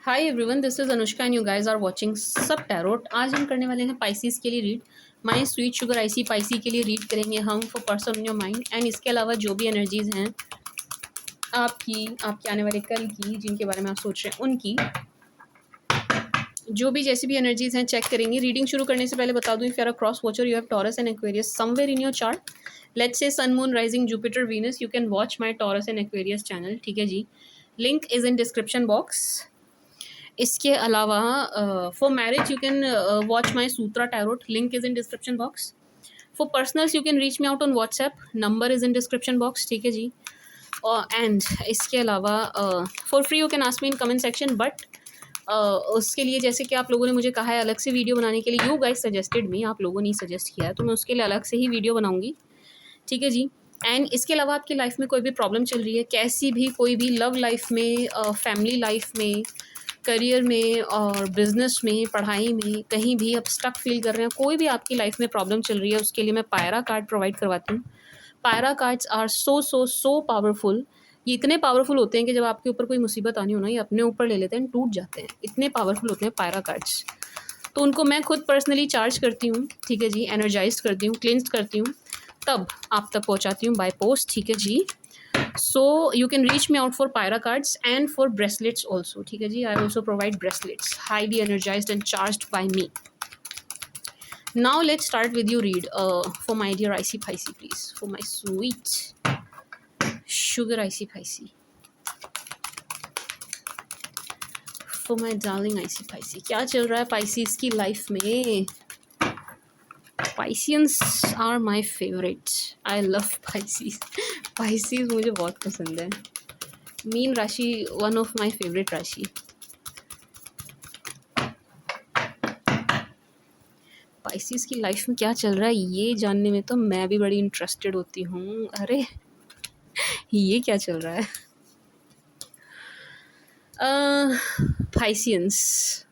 Hi everyone, this is Anushka and you guys are watching सब tarot. आज हम करने वाले हैं पाइसिस के लिए read. My sweet sugar icy Pisces के लिए रीड करेंगे हम for person in your mind. And इसके अलावा जो भी एनर्जीज हैं आपकी, आपके आने वाले कल की, जिनके बारे में आप सोच रहे हैं उनकी, जो भी जैसी भी एनर्जीज हैं चेक करेंगे। रीडिंग शुरू करने से पहले बता दूं, if you are a cross watcher you have Taurus and Aquarius somewhere in your chart, let's say sun moon rising Jupiter Venus, you can watch my Taurus and Aquarius channel. ठीक है जी, link is in description box. इसके अलावा for marriage you can watch my Sutra tarot, link is in description box. For personals you can reach me out on WhatsApp, number is in description box. ठीक है जी। And इसके अलावा for free you can ask me in comment section, but उसके लिए जैसे कि आप लोगों ने मुझे कहा है अलग से वीडियो बनाने के लिए, यू गाइस सजेस्टेड मी, आप लोगों ने सजेस्ट किया है, तो मैं उसके लिए अलग से ही वीडियो बनाऊंगी। ठीक है जी। एंड इसके अलावा आपकी लाइफ में कोई भी प्रॉब्लम चल रही है, कैसी भी, कोई भी लव लाइफ में, फैमिली लाइफ में, करियर में और बिजनेस में, पढ़ाई में, कहीं भी आप स्टक फील कर रहे हैं, कोई भी आपकी लाइफ में प्रॉब्लम चल रही है, उसके लिए मैं पायरा कार्ड प्रोवाइड करवाती हूँ। पायरा cards are so so so powerful. ये इतने पावरफुल होते हैं कि जब आपके ऊपर कोई मुसीबत आनी हो ना, ये अपने ऊपर ले लेते हैं, टूट जाते हैं, इतने पावरफुल होते हैं पायरा कार्ड्स। तो उनको मैं खुद पर्सनली चार्ज करती हूँ। ठीक है जी, एनर्जाइज करती हूँ, क्लिंस करती हूँ, तब आप तक पहुँचाती हूँ बाय पोस्ट। ठीक है जी। So you can reach me out for pyra cards and for bracelets also. ठीक है जी, I also provide bracelets highly energized and charged by me. Now let's start with your read for my dear icy Pisces, please, for my sweet sugar icy Pisces, for my darling icy Pisces. क्या चल रहा है Pisces की life में? Pisceans are my favorite. I love Pisces. Pisces मुझे बहुत पसंद है। मीन राशि वन ऑफ माई फेवरेट राशि। पाइसिस की लाइफ में क्या चल रहा है ये जानने में तो मैं भी बड़ी इंटरेस्टेड होती हूँ। अरे ये क्या चल रहा है? पाइसियंस,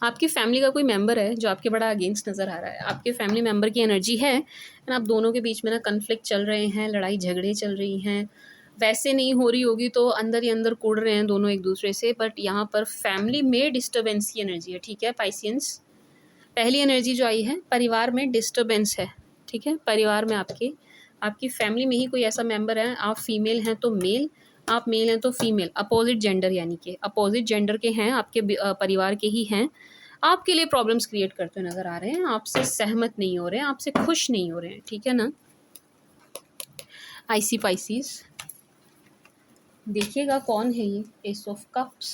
आपकी फैमिली का कोई मेंबर है जो आपके बड़ा अगेंस्ट नज़र आ रहा है। आपके फैमिली मेंबर की एनर्जी है एंड आप दोनों के बीच में ना कन्फ्लिक्ट चल रहे हैं, लड़ाई झगड़े चल रही हैं। वैसे नहीं हो रही होगी तो अंदर ही अंदर कूड़ रहे हैं दोनों एक दूसरे से, बट यहाँ पर फैमिली में डिस्टर्बेंस की एनर्जी है। ठीक है पाइसियंस, पहली एनर्जी जो आई है, परिवार में डिस्टर्बेंस है। ठीक है, परिवार में आपकी फैमिली में ही कोई ऐसा मेंबर है, आप फीमेल हैं तो मेल, आप मेल हैं तो फीमेल, अपोजिट जेंडर, यानी कि अपोजिट जेंडर के हैं, आपके परिवार के ही हैं, आपके लिए प्रॉब्लम्स क्रिएट करते हुए नज़र आ रहे हैं, आपसे सहमत नहीं हो रहे हैं, आपसे खुश नहीं हो रहे हैं। ठीक है ना आईसी पाइसिस, देखिएगा कौन है ये। Ace of cups,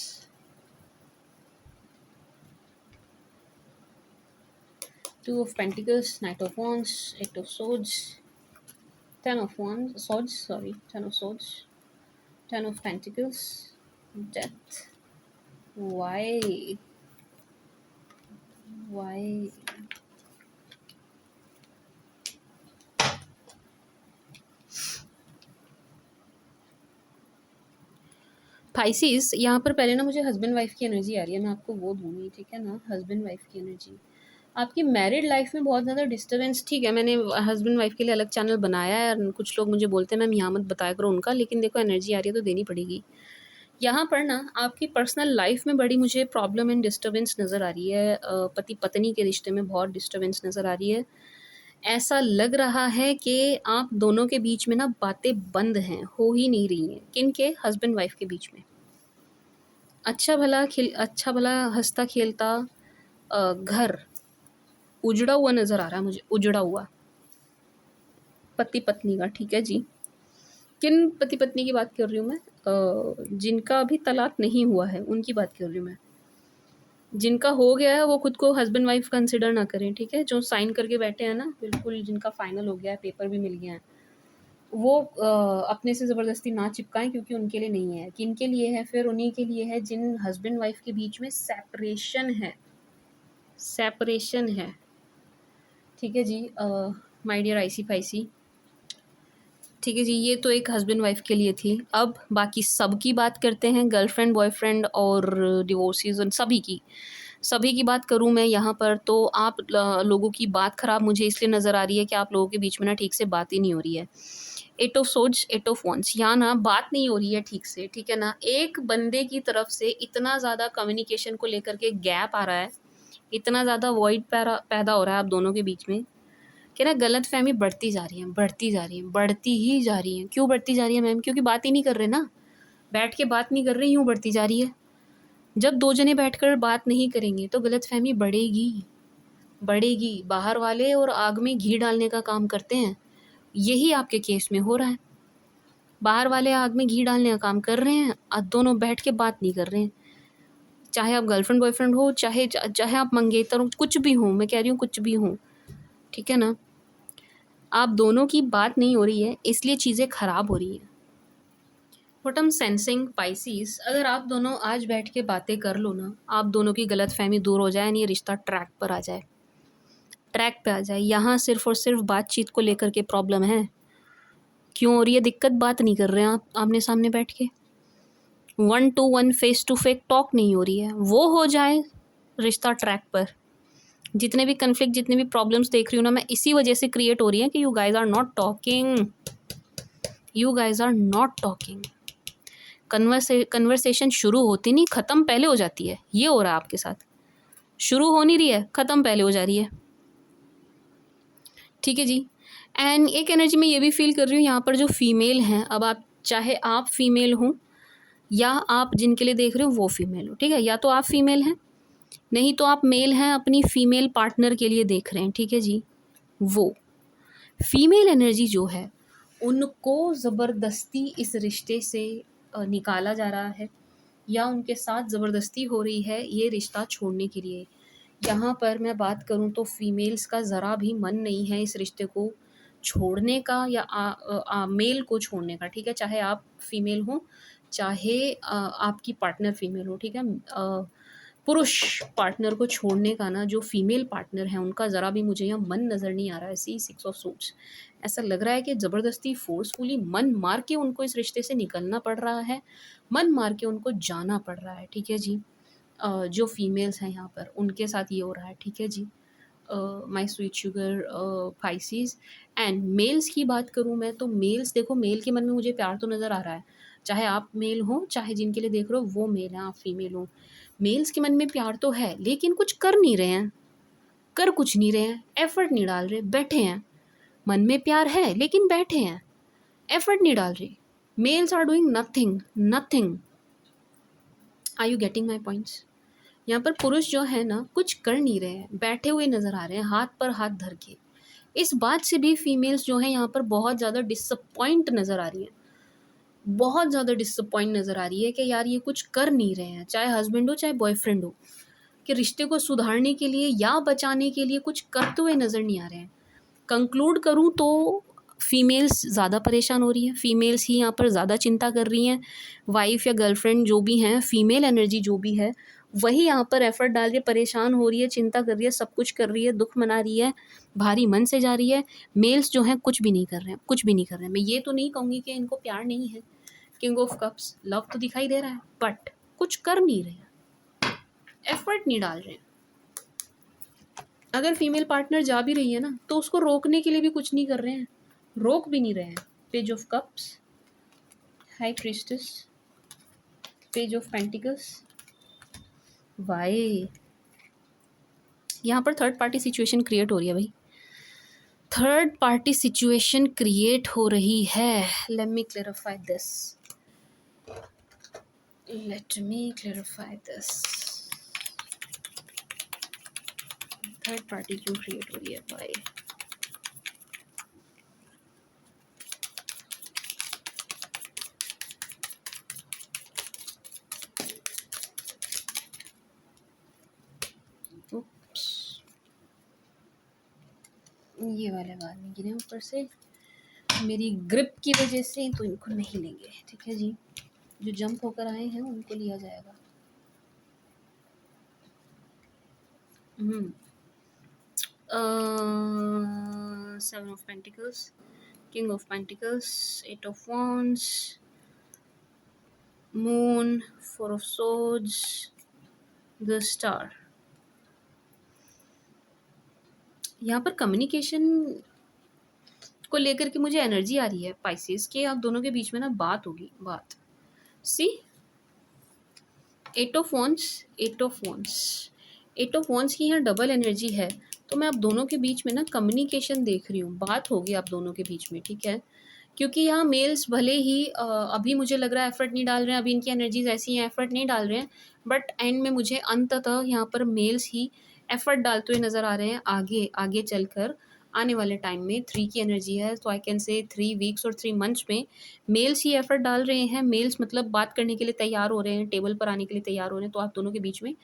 two of pentacles, knight of wands, eight of swords, ten of wands, swords, sorry, ten of swords, ten of pentacles, death. Why? Pisces, यहाँ पर पहले ना मुझे हस्बैंड वाइफ की एनर्जी आ रही है, मैं आपको वो दूंगी। ठीक है ना, हस्बैंड वाइफ की एनर्जी आपकी मैरिड लाइफ में बहुत ज़्यादा डिस्टर्बेंस। ठीक है, मैंने हस्बैंड वाइफ के लिए अलग चैनल बनाया है और कुछ लोग मुझे बोलते हैं मैम यहाँ मत बताया करो उनका, लेकिन देखो एनर्जी आ रही है तो देनी पड़ेगी। यहाँ पर ना आपकी पर्सनल लाइफ में बड़ी मुझे प्रॉब्लम एंड डिस्टर्बेंस नज़र आ रही है। पति पत्नी के रिश्ते में बहुत डिस्टर्बेंस नज़र आ रही है। ऐसा लग रहा है कि आप दोनों के बीच में ना बातें बंद हैं, हो ही नहीं रही हैं। किन के? हस्बैंड वाइफ के बीच में। अच्छा भला हंसता खेलता घर उजड़ा हुआ नज़र आ रहा है मुझे, उजड़ा हुआ पति पत्नी का। ठीक है जी, किन पति पत्नी की बात कर रही हूँ मैं? जिनका अभी तलाक नहीं हुआ है उनकी बात कर रही हूँ मैं। जिनका हो गया है वो खुद को हस्बैंड वाइफ कंसिडर ना करें। ठीक है, जो साइन करके बैठे हैं ना, बिल्कुल जिनका फाइनल हो गया है, पेपर भी मिल गया है, वो अपने से ज़बरदस्ती ना चिपकाएं, क्योंकि उनके लिए नहीं है। किन के लिए है? फिर उन्हीं के लिए है जिन हस्बैंड वाइफ के बीच में सेपरेशन है, सेपरेशन है। ठीक है जी माय डियर आईसी फाइसी। ठीक है जी, ये तो एक हस्बैंड वाइफ के लिए थी। अब बाकी सब की बात करते हैं, गर्लफ्रेंड बॉयफ्रेंड और डिवोर्सेस और सभी की बात करूं मैं यहाँ पर, तो आप लोगों की बात ख़राब मुझे इसलिए नज़र आ रही है कि आप लोगों के बीच में ना ठीक से बात ही नहीं हो रही है। Eight of swords, eight of wands, यहाँ ना बात नहीं हो रही है ठीक से, ठीक है ना। एक बंदे की तरफ से इतना ज़्यादा कम्युनिकेशन को लेकर के गैप आ रहा है, इतना ज़्यादा वॉइड पैदा हो रहा है आप दोनों के बीच में कि ना गलत फहमी बढ़ती जा रही है, बढ़ती जा रही है, बढ़ती ही जा रही है। क्यों बढ़ती जा रही है मैम? क्योंकि बात ही नहीं कर रहे ना, बैठ के बात नहीं कर रहे, यूँ बढ़ती जा रही है। जब दो जने बैठकर बात नहीं करेंगे तो गलत फहमी बढ़ेगी, बढ़ेगी। बाहर वाले और आग में घी डालने का काम करते हैं, यही आपके केस में हो रहा है। बाहर वाले आग में घी डालने का काम कर रहे हैं और दोनों बैठ के बात नहीं कर रहे हैं। चाहे आप गर्लफ्रेंड बॉयफ्रेंड हो, चाहे चाहे आप मंगेतर हो, कुछ भी हो, मैं कह रही हूँ कुछ भी हो, ठीक है ना। आप दोनों की बात नहीं हो रही है, इसलिए चीज़ें ख़राब हो रही हैं। व्हाट एम सेंसिंग पाइसीज, अगर आप दोनों आज बैठ के बातें कर लो ना, आप दोनों की गलत फहमी दूर हो जाए, ये रिश्ता ट्रैक पर आ जाए, ट्रैक पे आ जाए। यहाँ सिर्फ और सिर्फ बातचीत को लेकर के प्रॉब्लम है। क्यों हो रही है दिक्कत? बात नहीं कर रहे हैं आप आमने सामने बैठ के, 1-to-1 face to face talk नहीं हो रही है। वो हो जाए, रिश्ता ट्रैक पर। जितने भी कन्फ्लिक्ट, जितने भी प्रॉब्लम्स देख रही हूँ ना मैं, इसी वजह से क्रिएट हो रही है कि you guys are not talking, you guys are not talking. Conversation शुरू होती नहीं, ख़त्म पहले हो जाती है। ये हो रहा है आपके साथ, शुरू हो नहीं रही है, ख़त्म पहले हो जा रही है, ठीक है जी। एंड एक एनर्जी में ये भी फील कर रही हूँ यहाँ पर जो फीमेल हैं, अब आप चाहे आप फीमेल हों या आप जिनके लिए देख रहे हो वो फीमेल हो, ठीक है, या तो आप फीमेल हैं, नहीं तो आप मेल हैं अपनी फीमेल पार्टनर के लिए देख रहे हैं, ठीक है जी। वो फीमेल एनर्जी जो है उनको ज़बरदस्ती इस रिश्ते से निकाला जा रहा है, या उनके साथ ज़बरदस्ती हो रही है ये रिश्ता छोड़ने के लिए। यहाँ पर मैं बात करूँ तो फीमेल्स का ज़रा भी मन नहीं है इस रिश्ते को छोड़ने का, या मेल को छोड़ने का, ठीक है। चाहे आप फीमेल हो, चाहे आपकी पार्टनर फीमेल हो, ठीक है। पुरुष पार्टनर को छोड़ने का ना, जो फीमेल पार्टनर है उनका ज़रा भी मुझे यहाँ मन नज़र नहीं आ रहा है। सी 6 ऑफ सोर्ड्स, ऐसा लग रहा है कि ज़बरदस्ती फोर्सफुली मन मार के उनको इस रिश्ते से निकलना पड़ रहा है, मन मार के उनको जाना पड़ रहा है, ठीक है जी। जो फीमेल्स हैं यहाँ पर उनके साथ ये हो रहा है, ठीक है जी। My sweet sugar Pisces. And males की बात करूँ मैं तो मेल्स, देखो मेल के मन में मुझे प्यार तो नज़र आ रहा है, चाहे आप मेल हो, चाहे जिनके लिए देख रहे हो वो मेल हैं, आप फीमेल हो। मेल्स के मन में प्यार तो है, लेकिन कुछ कर नहीं रहे हैं, कर कुछ नहीं रहे हैं, एफर्ट नहीं डाल रहे, बैठे हैं। मन में प्यार है लेकिन बैठे हैं, एफर्ट नहीं डाल रहे। Males are doing nothing, nothing. Are you getting my points? यहाँ पर पुरुष जो है ना कुछ कर नहीं रहे हैं, बैठे हुए नज़र आ रहे हैं हाथ पर हाथ धर के। इस बात से भी फीमेल्स जो हैं यहाँ पर बहुत ज़्यादा डिसअपॉइंट नज़र आ रही हैं, बहुत ज़्यादा डिसअपॉइंट नज़र आ रही है कि यार ये कुछ कर नहीं रहे हैं, चाहे हस्बैंड हो चाहे बॉयफ्रेंड हो, कि रिश्ते को सुधारने के लिए या बचाने के लिए कुछ करते हुए नज़र नहीं आ रहे हैं। कंक्लूड करूँ तो फीमेल्स ज़्यादा परेशान हो रही हैं, फीमेल्स ही यहाँ पर ज़्यादा चिंता कर रही हैं। वाइफ़ या गर्लफ्रेंड जो भी हैं, फीमेल एनर्जी जो भी है, वही यहाँ पर एफ़र्ट डाल के परेशान हो रही है, चिंता कर रही है, सब कुछ कर रही है, दुख मना रही है, भारी मन से जा रही है। मेल्स जो हैं कुछ भी नहीं कर रहे हैं, कुछ भी नहीं कर रहे हैं। मैं ये तो नहीं कहूँगी कि इनको प्यार नहीं है, किंग ऑफ कप्स, लव तो दिखाई दे रहा है, बट कुछ कर नहीं रहे हैं, एफ़र्ट नहीं डाल रहे हैं। अगर फीमेल पार्टनर जा भी रही है ना, तो उसको रोकने के लिए भी कुछ नहीं कर रहे हैं, रोक भी नहीं रहे हैं। Page of cups, high priestess, page of pentacles, why. यहाँ पर थर्ड पार्टी सिचुएशन क्रिएट हो रही है भाई, थर्ड पार्टी सिचुएशन क्रिएट हो रही है। Late me clarify this, late me clarify this. Third party क्यों क्रिएट हो रही है भाई? ये वाले बाल नहीं गिरे ऊपर से, मेरी ग्रिप की वजह से, तो इनको नहीं लेंगे, ठीक है जी। जो जंप होकर आए हैं उनको लिया जाएगा। Seven of pentacles, king of pentacles, eight of wands, moon, four of swords, the star. यहाँ पर कम्युनिकेशन को लेकर के मुझे एनर्जी आ रही है पाइसेस के, आप दोनों के बीच में ना बात होगी, बात। See, eight of wands, eight of wands, eight of wands की यहाँ डबल एनर्जी है, तो मैं आप दोनों के बीच में ना कम्युनिकेशन देख रही हूँ, बात होगी आप दोनों के बीच में, ठीक है। क्योंकि यहाँ मेल्स भले ही अभी मुझे लग रहा है एफर्ट नहीं डाल रहे हैं, अभी इनकी एनर्जीज ऐसी हैं, एफर्ट नहीं डाल रहे हैं, बट एंड में मुझे अंततः यहाँ पर मेल्स ही एफर्ट डालते हुए नज़र आ रहे हैं। आगे आगे चलकर आने वाले टाइम में 3 की एनर्जी है, तो आई कैन से 3 वीक्स और 3 मंथ्स में मेल्स ही एफर्ट डाल रहे हैं। मेल्स मतलब बात करने के लिए तैयार हो रहे हैं, टेबल पर आने के लिए तैयार हो रहे हैं, तो आप दोनों के बीच में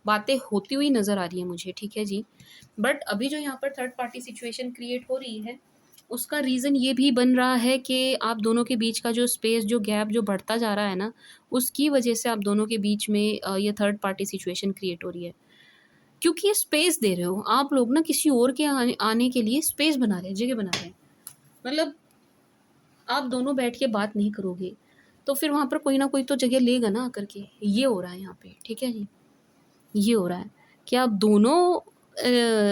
बातें होती हुई नज़र आ रही है मुझे, ठीक है जी। बट अभी जो यहाँ पर थर्ड पार्टी सिचुएशन क्रिएट हो रही है, उसका रीज़न ये भी बन रहा है कि आप दोनों के बीच का जो स्पेस, जो गैप जो बढ़ता जा रहा है ना, उसकी वजह से आप दोनों के बीच में ये थर्ड पार्टी सिचुएशन क्रिएट हो रही है। क्योंकि ये स्पेस दे रहे हो आप लोग ना, किसी और के आने के लिए स्पेस बना रहे हैं, जगह बना रहे हैं। मतलब आप दोनों बैठ के बात नहीं करोगे तो फिर वहाँ पर कोई ना कोई तो जगह लेगा ना आकर के। ये हो रहा है यहाँ पे, ठीक है जी। ये हो रहा है कि आप दोनों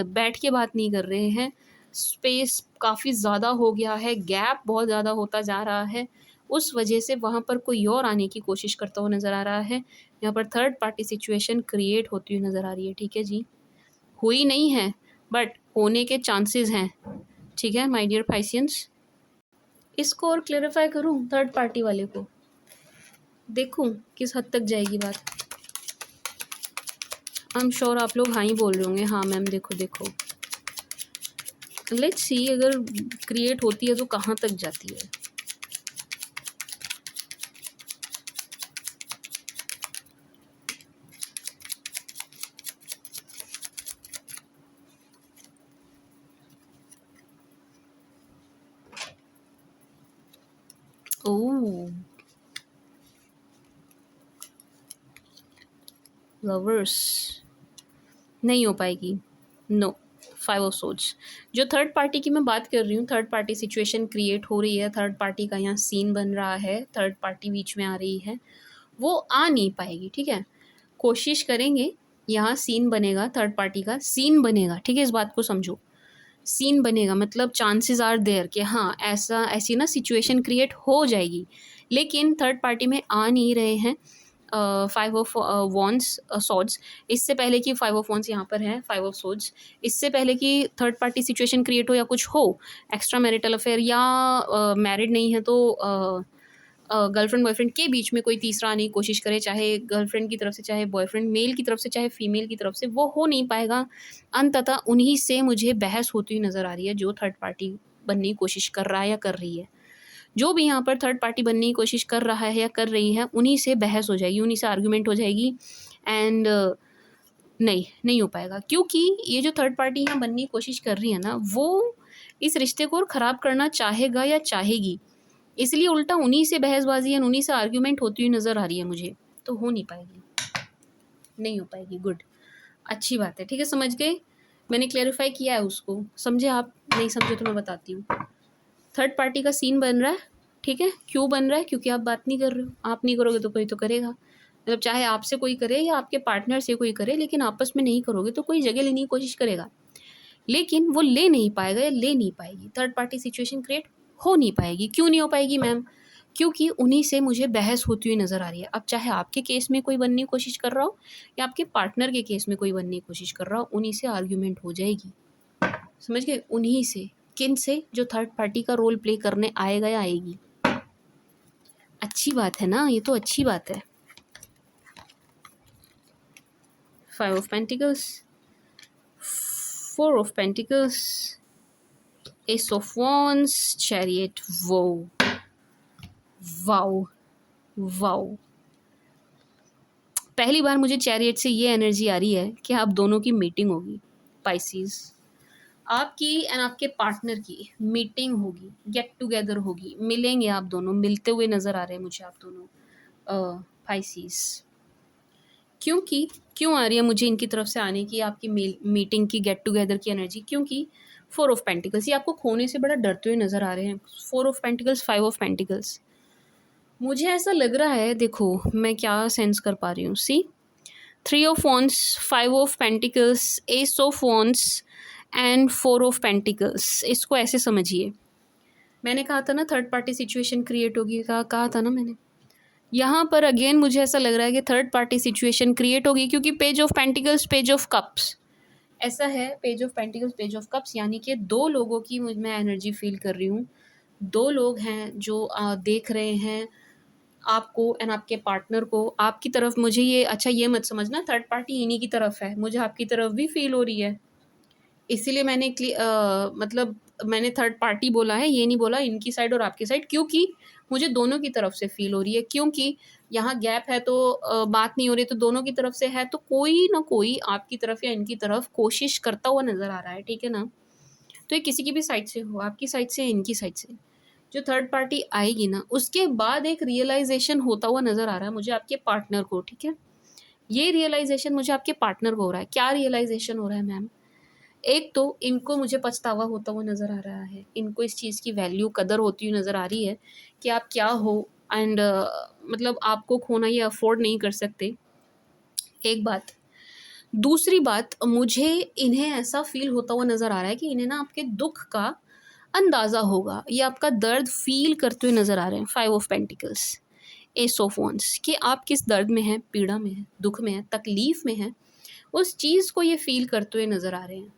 बैठ के बात नहीं कर रहे हैं, स्पेस काफ़ी ज़्यादा हो गया है, गैप बहुत ज़्यादा होता जा रहा है, उस वजह से वहाँ पर कोई और आने की कोशिश करता हुआ नज़र आ रहा है। यहाँ पर थर्ड पार्टी सिचुएशन क्रिएट होती हुई नज़र आ रही है, ठीक है जी। हुई नहीं है बट होने के चांसेस हैं, ठीक है माय डियर पाइसियंस। इसको और क्लेरिफाई करूँ थर्ड पार्टी वाले को, देखूँ किस हद तक जाएगी बात। आई एम श्योर आप लोग हाँ ही बोल रहे होंगे, हाँ मैम देखो देखो। लेट्स सी अगर क्रिएट होती है तो कहाँ तक जाती है। ओह, लवर्स नहीं हो पाएगी, नो। 5 ऑफ सोर्ड्स, जो थर्ड पार्टी की मैं बात कर रही हूँ, थर्ड पार्टी सिचुएशन क्रिएट हो रही है, थर्ड पार्टी का यहाँ सीन बन रहा है, थर्ड पार्टी बीच में आ रही है, वो आ नहीं पाएगी, ठीक है। कोशिश करेंगे, यहाँ सीन बनेगा, थर्ड पार्टी का सीन बनेगा, ठीक है, इस बात को समझो। सीन बनेगा मतलब चांसेस आर देयर कि हाँ ऐसा ऐसी ना सिचुएशन क्रिएट हो जाएगी, लेकिन थर्ड पार्टी में आ नहीं रहे हैं। 5 ऑफ वॉन्ड्स सॉर्ड्स, इससे पहले कि 5 ऑफ वॉन्ड्स यहाँ पर है, 5 ऑफ सॉर्ड्स, इससे पहले कि थर्ड पार्टी सिचुएशन क्रिएट हो या कुछ हो, एक्स्ट्रा मैरिटल अफेयर या मैरिड नहीं है तो गर्लफ्रेंड बॉयफ्रेंड के बीच में कोई तीसरा आने की कोशिश करे, चाहे गर्लफ्रेंड की तरफ से, चाहे बॉयफ्रेंड मेल की तरफ से, चाहे फीमेल की तरफ से, वो हो नहीं पाएगा। अंततः उन्हीं से मुझे बहस होती हुई नज़र आ रही है, जो थर्ड पार्टी बनने की कोशिश कर रहा है या कर रही है। जो भी यहाँ पर थर्ड पार्टी बनने की कोशिश कर रहा है या कर रही है, उन्हीं से बहस हो जाएगी, उन्हीं से आर्गूमेंट हो जाएगी। एंड नहीं हो पाएगा, क्योंकि ये जो थर्ड पार्टी यहाँ बनने की कोशिश कर रही है ना, वो इस रिश्ते को और ख़राब करना चाहेगा या चाहेगी, इसलिए उल्टा उन्हीं से बहसबाजी या उन्हीं से आर्ग्यूमेंट होती हुई नज़र आ रही है मुझे। तो हो नहीं पाएगी, नहीं हो पाएगी। गुड, अच्छी बात है, ठीक है, समझ गए। मैंने क्लेरिफाई किया है उसको, समझे आप? नहीं समझे तो मैं बताती हूँ। थर्ड पार्टी का सीन बन रहा है, ठीक है। क्यों बन रहा है? क्योंकि आप बात नहीं कर रहे हो। आप नहीं करोगे तो कोई तो करेगा, मतलब चाहे आपसे कोई करे या आपके पार्टनर से कोई करे, लेकिन आपस में नहीं करोगे तो कोई जगह लेने की कोशिश करेगा, लेकिन वो ले नहीं पाएगा या ले नहीं पाएगी। थर्ड पार्टी सिचुएशन क्रिएट हो नहीं पाएगी। क्यों नहीं हो पाएगी मैम? क्योंकि उन्हीं से मुझे बहस होती हुई नज़र आ रही है। अब चाहे आपके केस में कोई बनने की कोशिश कर रहा हो या आपके पार्टनर के केस में कोई बनने की कोशिश कर रहा हो, उन्हीं से आर्ग्यूमेंट हो जाएगी, समझ गए? उन्हीं से। किन से? जो थर्ड पार्टी का रोल प्ले करने आएगा या आएगी। अच्छी बात है ना, ये तो अच्छी बात है। 5 of pentacles, 4 of pentacles, S of wands, chariot. वो वाओ वाओ, पहली बार मुझे चैरियट से ये एनर्जी आ रही है कि आप दोनों की मीटिंग होगी पाइसीज, आपकी एंड आपके पार्टनर की मीटिंग होगी, गेट टुगेदर होगी, मिलेंगे आप दोनों, मिलते हुए नज़र आ रहे हैं मुझे आप दोनों पाइसीज। क्योंकि क्यों आ रही है मुझे इनकी तरफ से आने की, आपकी मीटिंग की, गेट टुगेदर की एनर्जी? क्योंकि 4 ऑफ पेंटिकल्स, ये आपको खोने से बड़ा डरते हुए नज़र आ रहे हैं। 4 ऑफ पेंटिकल्स, 5 ऑफ पेंटिकल्स, मुझे ऐसा लग रहा है, देखो मैं क्या सेंस कर पा रही हूँ। सी, 3 of wands, 5 of pentacles, S of wands and 4 of pentacles. इसको ऐसे समझिए मैंने कहा था ना थर्ड पार्टी सिचुएशन क्रिएट होगी, कहा था ना मैंने। यहाँ पर अगेन मुझे ऐसा लग रहा है कि थर्ड पार्टी सिचुएशन क्रिएट होगी, क्योंकि page of pentacles, page of cups, ऐसा है, page of pentacles, page of cups, यानी कि दो लोगों की मैं एनर्जी फील कर रही हूँ। दो लोग हैं जो देख रहे हैं आपको एंड आपके पार्टनर को आपकी तरफ। मुझे ये, अच्छा ये मत समझना थर्ड पार्टी इन्हीं की तरफ है, मुझे आपकी तरफ भी फील हो रही है। इसीलिए मैंने मतलब मैंने थर्ड पार्टी बोला है, ये नहीं बोला इनकी साइड और आपकी साइड, क्योंकि मुझे दोनों की तरफ से फील हो रही है। क्योंकि यहाँ गैप है तो बात नहीं हो रही, तो दोनों की तरफ से है, तो कोई ना कोई आपकी तरफ या इनकी तरफ कोशिश करता हुआ नज़र आ रहा है, ठीक है ना। तो ये किसी की भी साइड से हो, आपकी साइड से या इनकी साइड से, जो थर्ड पार्टी आएगी ना, उसके बाद एक रियलाइजेशन होता हुआ नज़र आ रहा है मुझे आपके पार्टनर को, ठीक है। ये रियलाइजेशन मुझे आपके पार्टनर को हो रहा है। क्या रियलाइजेशन हो रहा है मैम? एक तो इनको मुझे पछतावा होता हुआ नज़र आ रहा है, इनको इस चीज़ की वैल्यू, कदर होती हुई नज़र आ रही है कि आप क्या हो, एंड मतलब आपको खोना ये अफोर्ड नहीं कर सकते, एक बात। दूसरी बात, मुझे इन्हें ऐसा फ़ील होता हुआ नज़र आ रहा है कि इन्हें ना आपके दुःख का अंदाज़ा होगा, ये आपका दर्द फ़ील करते हुए नज़र आ रहे हैं। 5 of pentacles, S of wands, कि आप किस दर्द में हैं, पीड़ा में हैं, दुःख में हैं, तकलीफ़ में हैं, उस चीज़ को ये फ़ील करते हुए नज़र आ रहे हैं।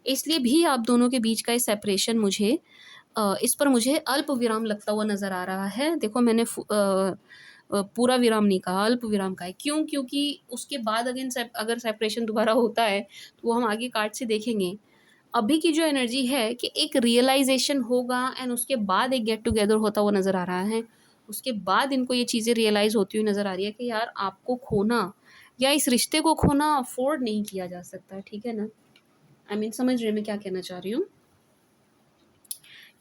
इसलिए भी आप दोनों के बीच का ये सेपरेशन मुझे इस पर मुझे अल्प विराम लगता हुआ नज़र आ रहा है। देखो मैंने पूरा विराम नहीं कहा, अल्प विराम कहा है। क्यों? क्योंकि उसके बाद अगर सेपरेशन दोबारा होता है तो वो हम आगे कार्ड से देखेंगे। अभी की जो एनर्जी है कि एक रियलाइज़ेशन होगा एंड उसके बाद एक गेट टुगेदर होता हुआ नज़र आ रहा है। उसके बाद इनको ये चीज़ें रियलाइज़ होती हुई नज़र आ रही है कि यार आपको खोना या इस रिश्ते को खोना अफ़ोर्ड नहीं किया जा सकता, ठीक है ना? समझ रहे हैं मैं क्या कहना चाह रही हूँ?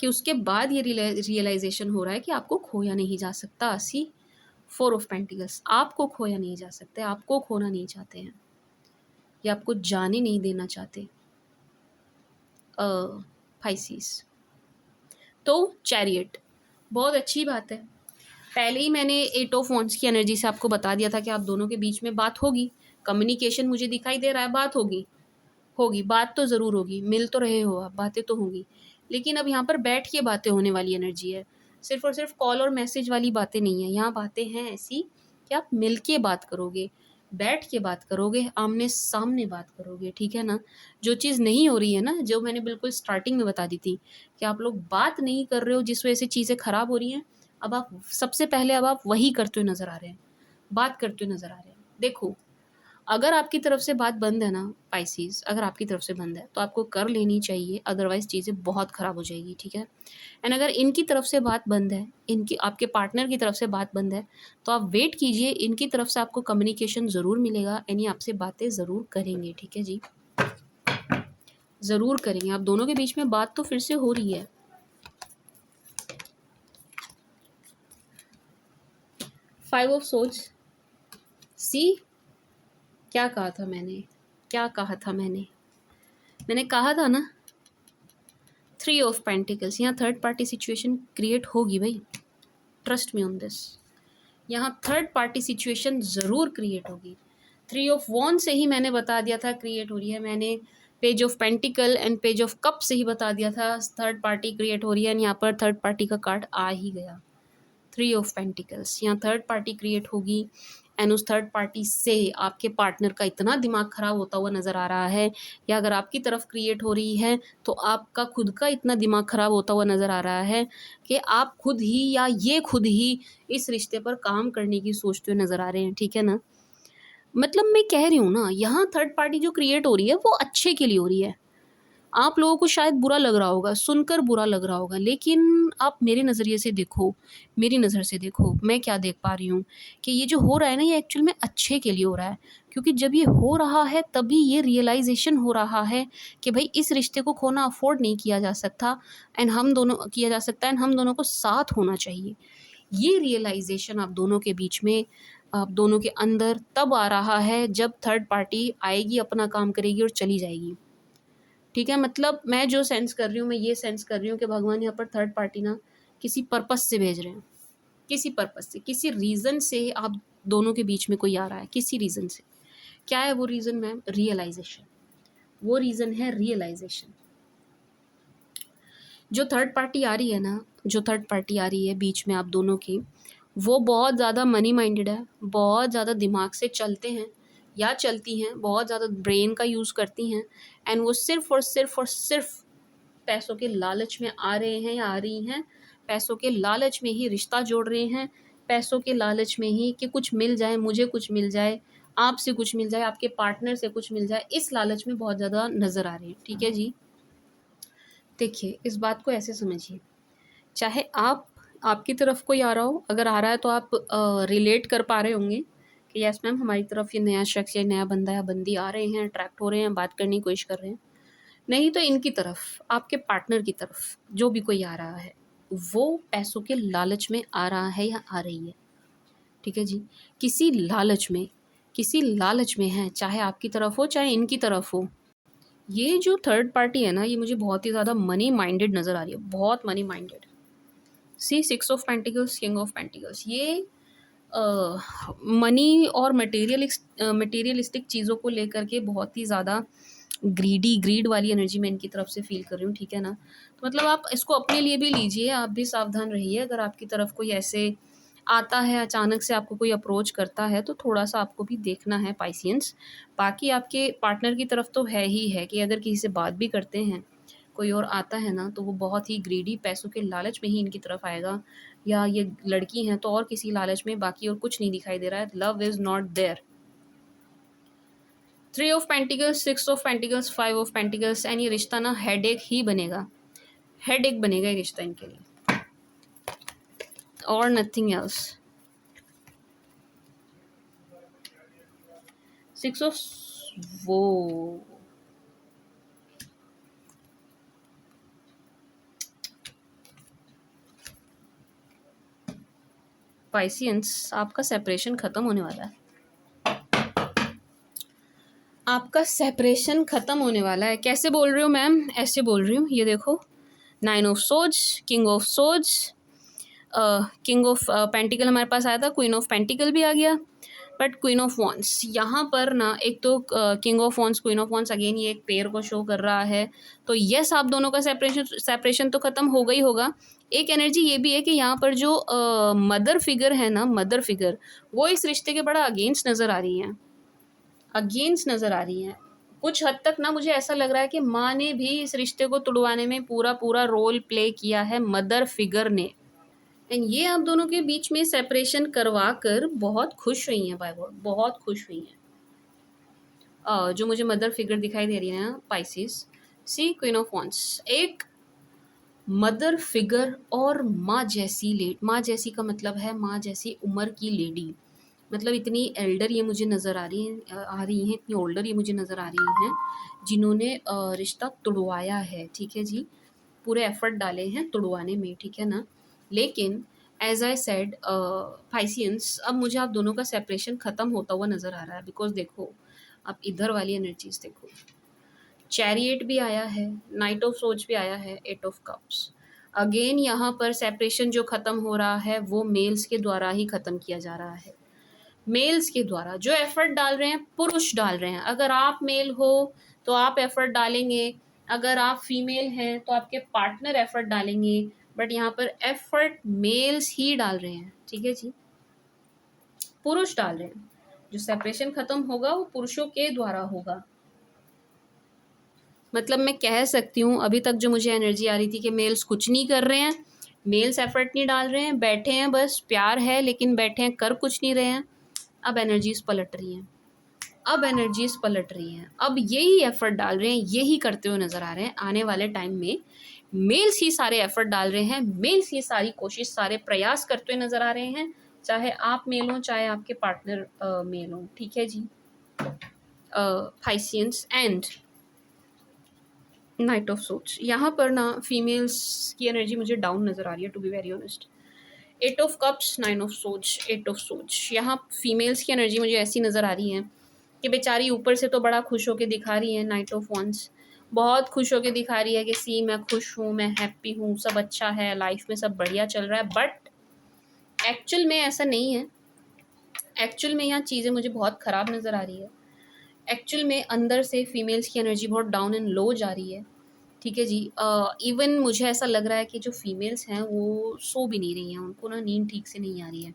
कि उसके बाद ये रियलाइजेशन हो रहा है कि आपको खोया नहीं जा सकता। सी 4 ऑफ पेंटिकल्स, आपको खोया नहीं जा सकता, आपको खोना नहीं चाहते हैं, या आपको जाने नहीं देना चाहते। पाइसिस, तो चैरियट, बहुत अच्छी बात है। पहले ही मैंने 8 ऑफ वॉन्ड्स की एनर्जी से आपको बता दिया था कि आप दोनों के बीच में बात होगी, कम्युनिकेशन मुझे दिखाई दे रहा है, बात होगी, बात तो ज़रूर होगी, मिल तो रहे हो आप, बातें तो होंगी। लेकिन अब यहाँ पर बैठ के बातें होने वाली एनर्जी है, सिर्फ़ और सिर्फ कॉल और मैसेज वाली बातें नहीं है। यहाँ बातें हैं ऐसी कि आप मिल के बात करोगे, बैठ के बात करोगे, आमने-सामने बात करोगे, ठीक है ना? जो चीज़ नहीं हो रही है ना, जो मैंने बिल्कुल स्टार्टिंग में बता दी थी कि आप लोग बात नहीं कर रहे हो, जिस वजह से चीज़ें ख़राब हो रही हैं, अब आप सबसे पहले अब आप वही करते हुए नज़र आ रहे हैं, बात करते हुए नज़र आ रहे हैं। देखो, अगर आपकी तरफ से बात बंद है ना पाइसेस, अगर आपकी तरफ से बंद है तो आपको कर लेनी चाहिए, अदरवाइज़ चीज़ें बहुत ख़राब हो जाएगी, ठीक है। एंड अगर इनकी तरफ से बात बंद है, इनकी आपके पार्टनर की तरफ से बात बंद है, तो आप वेट कीजिए, इनकी तरफ से आपको कम्युनिकेशन ज़रूर मिलेगा, यानी आपसे बातें ज़रूर करेंगे, ठीक है जी, ज़रूर करेंगे। आप दोनों के बीच में बात तो फिर से हो रही है। 5 ऑफ सोर्ड्स, सी, क्या कहा था मैंने, क्या कहा था मैंने कहा था ना 3 ऑफ पेंटिकल्स, यहाँ थर्ड पार्टी सिचुएशन क्रिएट होगी भाई, ट्रस्ट मी ऑन दिस। यहाँ थर्ड पार्टी सिचुएशन ज़रूर क्रिएट होगी। 3 ऑफ वॉन्ड से ही मैंने बता दिया था क्रिएट हो रही है, मैंने page of pentacle and page of cup से ही बता दिया था थर्ड पार्टी क्रिएट हो रही है, एंड यहाँ पर थर्ड पार्टी का कार्ड आ ही गया, 3 ऑफ पेंटिकल्स। यहाँ थर्ड पार्टी क्रिएट होगी एंड उस थर्ड पार्टी से आपके पार्टनर का इतना दिमाग ख़राब होता हुआ नज़र आ रहा है, या अगर आपकी तरफ क्रिएट हो रही है तो आपका खुद का इतना दिमाग ख़राब होता हुआ नज़र आ रहा है कि आप खुद ही या ये खुद ही इस रिश्ते पर काम करने की सोचते हुए नज़र आ रहे हैं, ठीक है ना। मतलब मैं कह रही हूँ ना, यहाँ थर्ड पार्टी जो क्रिएट हो रही है वो अच्छे के लिए हो रही है। आप लोगों को शायद बुरा लग रहा होगा, सुनकर बुरा लग रहा होगा, लेकिन आप मेरे नज़रिए से देखो, मेरी नज़र से देखो, मैं क्या देख पा रही हूँ कि ये जो हो रहा है ना, ये एक्चुअल में अच्छे के लिए हो रहा है। क्योंकि जब ये हो रहा है तभी ये रियलाइज़ेशन हो रहा है कि भाई इस रिश्ते को खोना अफ़ोर्ड नहीं किया जा सकता, एंड हम दोनों को साथ होना चाहिए। ये रियलाइज़ेशन आप दोनों के बीच में, आप दोनों के अंदर तब आ रहा है जब थर्ड पार्टी आएगी, अपना काम करेगी और चली जाएगी। ठीक है, मतलब मैं जो सेंस कर रही हूँ, मैं ये सेंस कर रही हूँ कि भगवान यहाँ पर थर्ड पार्टी ना किसी पर्पस से भेज रहे हैं, किसी पर्पस से, किसी रीज़न से आप दोनों के बीच में कोई आ रहा है, किसी रीज़न से। क्या है वो रीज़न मैम? रियलाइजेशन। वो रीज़न है रियलाइजेशन। जो थर्ड पार्टी आ रही है ना, जो थर्ड पार्टी आ रही है बीच में आप दोनों की, वो बहुत ज़्यादा मनी माइंडेड है, बहुत ज़्यादा दिमाग से चलते हैं या चलती हैं, बहुत ज़्यादा ब्रेन का यूज़ करती हैं, एंड वो सिर्फ पैसों के लालच में आ रहे हैं या आ रही हैं, पैसों के लालच में ही रिश्ता जोड़ रहे हैं, पैसों के लालच में ही कि कुछ मिल जाए, मुझे कुछ मिल जाए, आपसे कुछ मिल जाए, आपके पार्टनर से कुछ मिल जाए, इस लालच में बहुत ज़्यादा नज़र आ रहे हैं। ठीक है जी। देखिए, इस बात को ऐसे समझिए, चाहे आपकी तरफ कोई आ रहा हो, अगर आ रहा है तो आप रिलेट कर पा रहे होंगे कि यस मैम, हमारी तरफ ये नया शख्स या नया बंदा या बंदी आ रहे हैं, अट्रैक्ट हो रहे हैं, बात करने की कोशिश कर रहे हैं। नहीं तो इनकी तरफ, आपके पार्टनर की तरफ जो भी कोई आ रहा है, वो पैसों के लालच में आ रहा है या आ रही है। ठीक है जी। किसी लालच में है, चाहे आपकी तरफ हो चाहे इनकी तरफ हो। ये जो थर्ड पार्टी है ना, ये मुझे बहुत ही ज़्यादा मनी माइंडेड नज़र आ रही है, बहुत money minded. See 6 of pentacles, king of pentacles, ये मनी और मटेरियलिस्टिक चीज़ों को लेकर के बहुत ही ज़्यादा ग्रीड वाली एनर्जी मैं इनकी तरफ से फ़ील कर रही हूँ। ठीक है ना। तो मतलब आप इसको अपने लिए भी लीजिए, आप भी सावधान रहिए। अगर आपकी तरफ कोई ऐसे आता है, अचानक से आपको कोई अप्रोच करता है, तो थोड़ा सा आपको भी देखना है पाइसियंस। बाकी आपके पार्टनर की तरफ तो है ही है कि अगर किसी से बात भी करते हैं, कोई और आता है ना, तो वो बहुत ही ग्रीडी पैसों के लालच में ही इनकी तरफ आएगा, या ये लड़की हैं तो और किसी लालच में, बाकी और कुछ नहीं दिखाई दे रहा है। Love is not there. 3 of pentacles, 6 of pentacles, 5 of pentacles, and ये रिश्ता ना हेडेक ही बनेगा, हेडेक बनेगा ये रिश्ता इनके लिए, और नथिंग एल्स। 6 ऑफ वो पाइसियंस, आपका सेपरेशन ख़त्म होने वाला है, आपका सेपरेशन ख़त्म होने वाला है। कैसे बोल रही हूँ मैम? ऐसे बोल रही हूँ, ये देखो, 9 of shows, king of shows, king of pentacle हमारे पास आया था, क्वीन ऑफ पेंटिकल भी आ गया, बट क्वीन ऑफ वॉन्स यहाँ पर ना, एक तो king of wands, queen of once, again ये एक पेयर को शो कर रहा है। तो यस, आप दोनों का सेपरेशन तो ख़त्म होगा ही होगा। एक एनर्जी ये भी है कि यहाँ पर जो मदर फिगर है ना, मदर फिगर, वो इस रिश्ते के बड़ा अगेंस्ट नज़र आ रही हैं, अगेंस्ट नज़र आ रही हैं। कुछ हद तक ना मुझे ऐसा लग रहा है कि माँ ने भी इस रिश्ते को तुड़वाने में पूरा रोल प्ले किया है, मदर फिगर ने। एंड ये आप दोनों के बीच में सेपरेशन करवा कर बहुत खुश हुई हैं, बाय गॉड, बहुत खुश हुई हैं। जो मुझे मदर फिगर दिखाई दे रही है ना, Pisces, see queen of wands, एक मदर फिगर और माँ जैसी का मतलब है माँ जैसी उम्र की लेडी, मतलब इतनी एल्डर ये मुझे नज़र आ रही हैं, इतनी ओल्डर ये मुझे नज़र आ रही हैं, जिन्होंने रिश्ता तुड़वाया है। ठीक है जी, पूरे एफर्ट डाले हैं तुड़वाने में। ठीक है ना। लेकिन एज आई सेड पाइसियंस, अब मुझे आप दोनों का सेपरेशन ख़त्म होता हुआ नज़र आ रहा है, बिकॉज देखो, आप इधर वाली एनर्जीज देखो, चैरियट भी आया है, नाइट ऑफ सोच भी आया है, 8 ऑफ कप्स। अगेन यहाँ पर सेपरेशन जो ख़त्म हो रहा है वो मेल्स के द्वारा ही ख़त्म किया जा रहा है, मेल्स के द्वारा। जो एफर्ट डाल रहे हैं पुरुष डाल रहे हैं। अगर आप मेल हो तो आप एफर्ट डालेंगे, अगर आप फीमेल हैं तो आपके पार्टनर एफर्ट डालेंगे, बट यहाँ पर एफर्ट मेल्स ही डाल रहे हैं। ठीक है जी, पुरुष डाल रहे हैं। जो सेपरेशन खत्म होगा वो पुरुषों के द्वारा होगा। मतलब मैं कह सकती हूँ, अभी तक जो मुझे एनर्जी आ रही थी कि मेल्स कुछ नहीं कर रहे हैं, मेल्स एफर्ट नहीं डाल रहे हैं, बैठे हैं, बस प्यार है लेकिन बैठे हैं, कर कुछ नहीं रहे हैं। अब एनर्जीज पलट रही हैं, अब एनर्जीज पलट रही हैं, अब यही एफर्ट डाल रहे हैं, यही करते हुए नज़र आ रहे हैं। आने वाले टाइम में मेल्स ही सारे एफर्ट डाल रहे हैं, मेल्स ही सारी कोशिश, सारे प्रयास करते हुए नज़र आ रहे हैं, चाहे आप मेल हो चाहे आपके पार्टनर मेल हो। ठीक है जी। हाइसियंस एंड नाइट ऑफ सोच, यहाँ पर ना फीमेल्स की एनर्जी मुझे डाउन नज़र आ रही है, to be very honest. 8 of cups, 9 of सोच, 8 ऑफ सोच, यहाँ फीमेल्स की एनर्जी मुझे ऐसी नज़र आ रही है कि बेचारी ऊपर से तो बड़ा खुश होकर दिखा रही है, नाइट ऑफ वंस, बहुत खुश होकर दिखा रही है कि सी मैं खुश हूँ, मैं हैप्पी हूँ, सब अच्छा है, लाइफ में सब बढ़िया चल रहा है, बट एक्चुअल में ऐसा नहीं है। एक्चुअल में यहाँ चीज़ें मुझे बहुत ख़राब नज़र आ रही है। एक्चुअल में अंदर से फीमेल्स की एनर्जी बहुत डाउन एंड लो जा रही है। ठीक है जी। इवन मुझे ऐसा लग रहा है कि जो फीमेल्स हैं वो सो भी नहीं रही हैं, उनको ना नींद ठीक से नहीं आ रही है,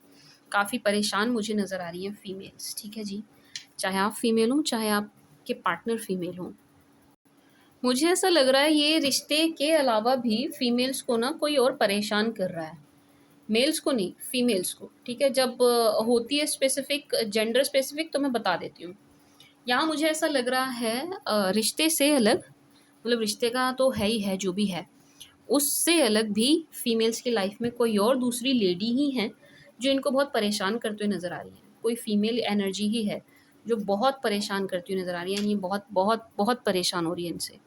काफ़ी परेशान मुझे नज़र आ रही हैं फीमेल्स, ठीक है जी। चाहे आप फीमेल हों, चाहे आपके पार्टनर फीमेल हों, मुझे ऐसा लग रहा है ये रिश्ते के अलावा भी फीमेल्स को ना कोई और परेशान कर रहा है, मेल्स को नहीं, फीमेल्स को, ठीक है। जब होती है स्पेसिफिक, जेंडर स्पेसिफिक, तो मैं बता देती हूँ। यहाँ मुझे ऐसा लग रहा है रिश्ते से अलग, मतलब रिश्ते का तो है ही है जो भी है, उससे अलग भी फीमेल्स की लाइफ में कोई और दूसरी लेडी ही है जो इनको बहुत परेशान करते हुए नज़र आ रही है। कोई फीमेल एनर्जी ही है जो बहुत परेशान करती हुई नज़र आ रही है, ये बहुत बहुत बहुत परेशान हो रही है इनसे।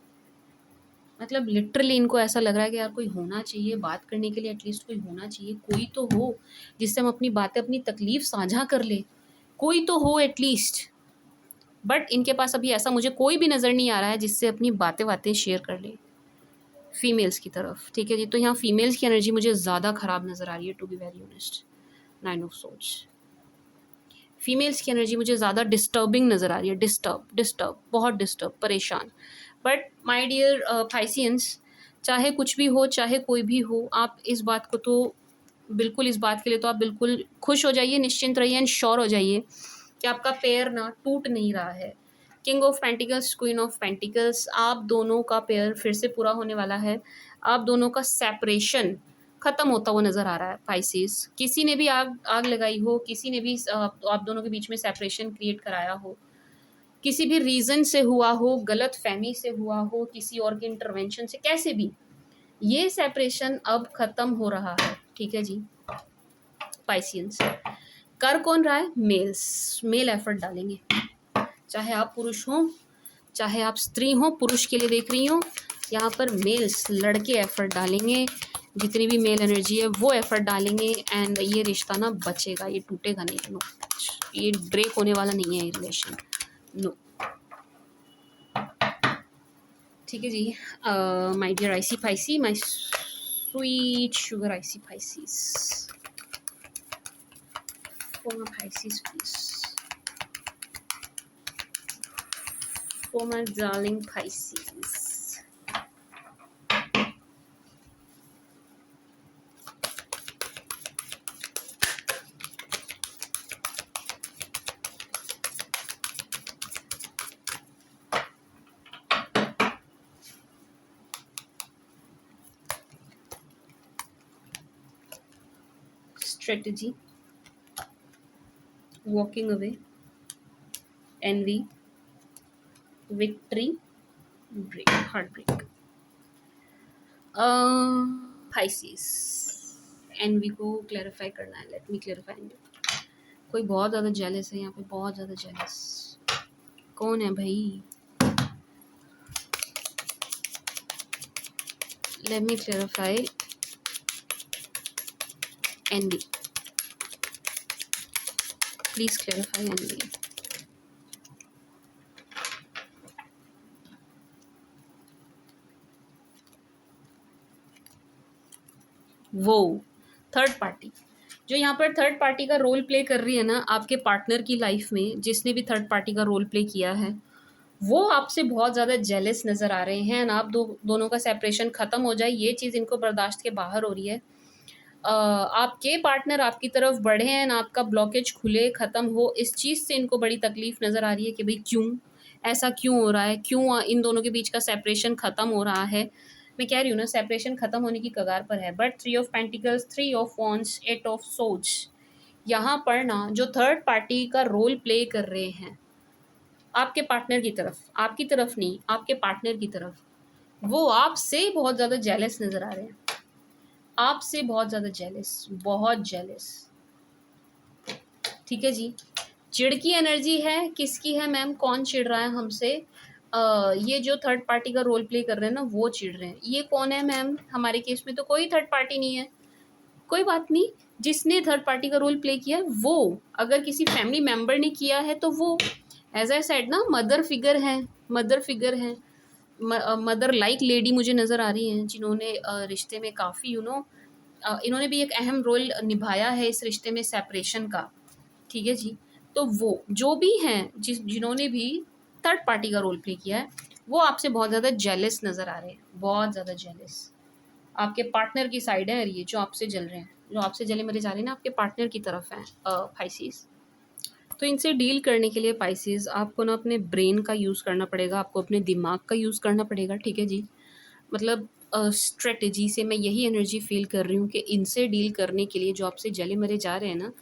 मतलब लिटरली इनको ऐसा लग रहा है कि यार कोई होना चाहिए बात करने के लिए, एटलीस्ट कोई होना चाहिए, कोई तो हो जिससे हम अपनी बातें, अपनी तकलीफ साझा कर ले, कोई तो हो एटलीस्ट। बट इनके पास अभी ऐसा मुझे कोई भी नज़र नहीं आ रहा है जिससे अपनी बातें बातें शेयर कर ले फीमेल्स की तरफ, ठीक है जी। तो यहाँ फीमेल्स की एनर्जी मुझे ज़्यादा ख़राब नज़र आ रही है, to be very honest. 9 of swords, females की एनर्जी मुझे ज़्यादा डिस्टर्बिंग नज़र आ रही है, डिस्टर्ब, बहुत डिस्टर्ब, परेशान। बट माय डियर पाइसियंस, चाहे कुछ भी हो, चाहे कोई भी हो, आप इस बात को तो बिल्कुल, इस बात के लिए तो आप बिल्कुल खुश हो जाइए, निश्चिंत रहिए एंड श्योर हो जाइए कि आपका पेयर ना टूट नहीं रहा है। King of pentacles, queen of pentacles, आप दोनों का पेयर फिर से पूरा होने वाला है। आप दोनों का सेपरेशन ख़त्म होता हुआ नज़र आ रहा है पाइसेस। किसी ने भी आग आग लगाई हो, किसी ने भी आप दोनों के बीच में सेपरेशन क्रिएट कराया हो, किसी भी रीज़न से हुआ हो, गलत फहमी से हुआ हो, किसी और के इंटरवेंशन से, कैसे भी, ये सेपरेशन अब ख़त्म हो रहा है, ठीक है जी। पाइसियंस कर कौन रहा है? मेल्स, मेल एफर्ट डालेंगे, चाहे आप पुरुष हों, चाहे आप स्त्री हो, पुरुष के लिए देख रही हूँ यहाँ पर, मेल्स, लड़के एफर्ट डालेंगे, जितनी भी मेल एनर्जी है वो एफर्ट डालेंगे एंड ये रिश्ता ना बचेगा, ये टूटेगा नहीं, नो, ये ब्रेक होने वाला नहीं है ये रिलेशन, नो, ठीक है जी। My dear icy Piscy, my sweet sugar icy Pisces, for my Pisces please, for my darling Pisces. Strategy, walking away, envy, victory, break, heartbreak। Pisces, envy को क्लैरिफाई करना है, लेट मी क्लैरिफाई। कोई बहुत ज़्यादा jealous है यहाँ पे, बहुत ज़्यादा जेलस, कौन है भाई? Let me clarify envy, please clarify envy. वो थर्ड पार्टी, जो यहाँ पर थर्ड पार्टी का रोल प्ले कर रही है ना आपके पार्टनर की लाइफ में, जिसने भी थर्ड पार्टी का रोल प्ले किया है, वो आपसे बहुत ज़्यादा जेलस नज़र आ रहे हैं। आप दोनों का सेपरेशन ख़त्म हो जाए, ये चीज़ इनको बर्दाश्त के बाहर हो रही है। आपके पार्टनर आपकी तरफ बढ़े हैं ना, आपका ब्लॉकेज खुले, ख़त्म हो, इस चीज़ से इनको बड़ी तकलीफ़ नज़र आ रही है कि भाई क्यों ऐसा क्यों हो रहा है, क्यों इन दोनों के बीच का सेपरेशन ख़त्म हो रहा है। मैं कह रही हूँ ना, सेपरेशन ख़त्म होने की कगार पर है। But 3 of pentacles, 3 of wands, 8 of swords, यहाँ पर ना जो थर्ड पार्टी का रोल प्ले कर रहे हैं आपके पार्टनर की तरफ, आपकी तरफ नहीं, आपके पार्टनर की तरफ, वो आपसे बहुत ज़्यादा जेलस नज़र आ रहे हैं, आपसे बहुत ज़्यादा जेलस, बहुत जेलस, ठीक है जी। चिढ़ की एनर्जी है, किसकी है मैम, कौन चिढ़ रहा है हमसे? ये जो थर्ड पार्टी का रोल प्ले कर रहे हैं ना, वो चिढ़ रहे हैं। ये कौन है मैम? हमारे केस में तो कोई थर्ड पार्टी नहीं है। कोई बात नहीं, जिसने थर्ड पार्टी का रोल प्ले किया है वो, अगर किसी फैमिली मेम्बर ने किया है तो वो, एज आई सेड ना, मदर फिगर है, मदर फिगर है, मदर लाइक लेडी मुझे नज़र आ रही हैं, जिन्होंने रिश्ते में काफ़ी इन्होंने भी एक अहम रोल निभाया है इस रिश्ते में सेपरेशन का, ठीक है जी। तो वो जो भी हैं जिन्होंने भी थर्ड पार्टी का रोल प्ले किया है, वो आपसे बहुत ज़्यादा जेलस नज़र आ रहे हैं, बहुत ज़्यादा जेलस। आपके पार्टनर की साइड है, और ये जो आपसे जल रहे हैं, जो आपसे जले मरे जा रहे हैं ना, आपके पार्टनर की तरफ हैं पाइसेस। तो इनसे डील करने के लिए पाइसेस आपको ना अपने ब्रेन का यूज़ करना पड़ेगा, आपको अपने दिमाग का यूज़ करना पड़ेगा, ठीक है जी। मतलब स्ट्रेटजी से मैं यही एनर्जी फ़ील कर रही हूँ कि इनसे डील करने के लिए जो आपसे जले मरे जा रहे हैं ना,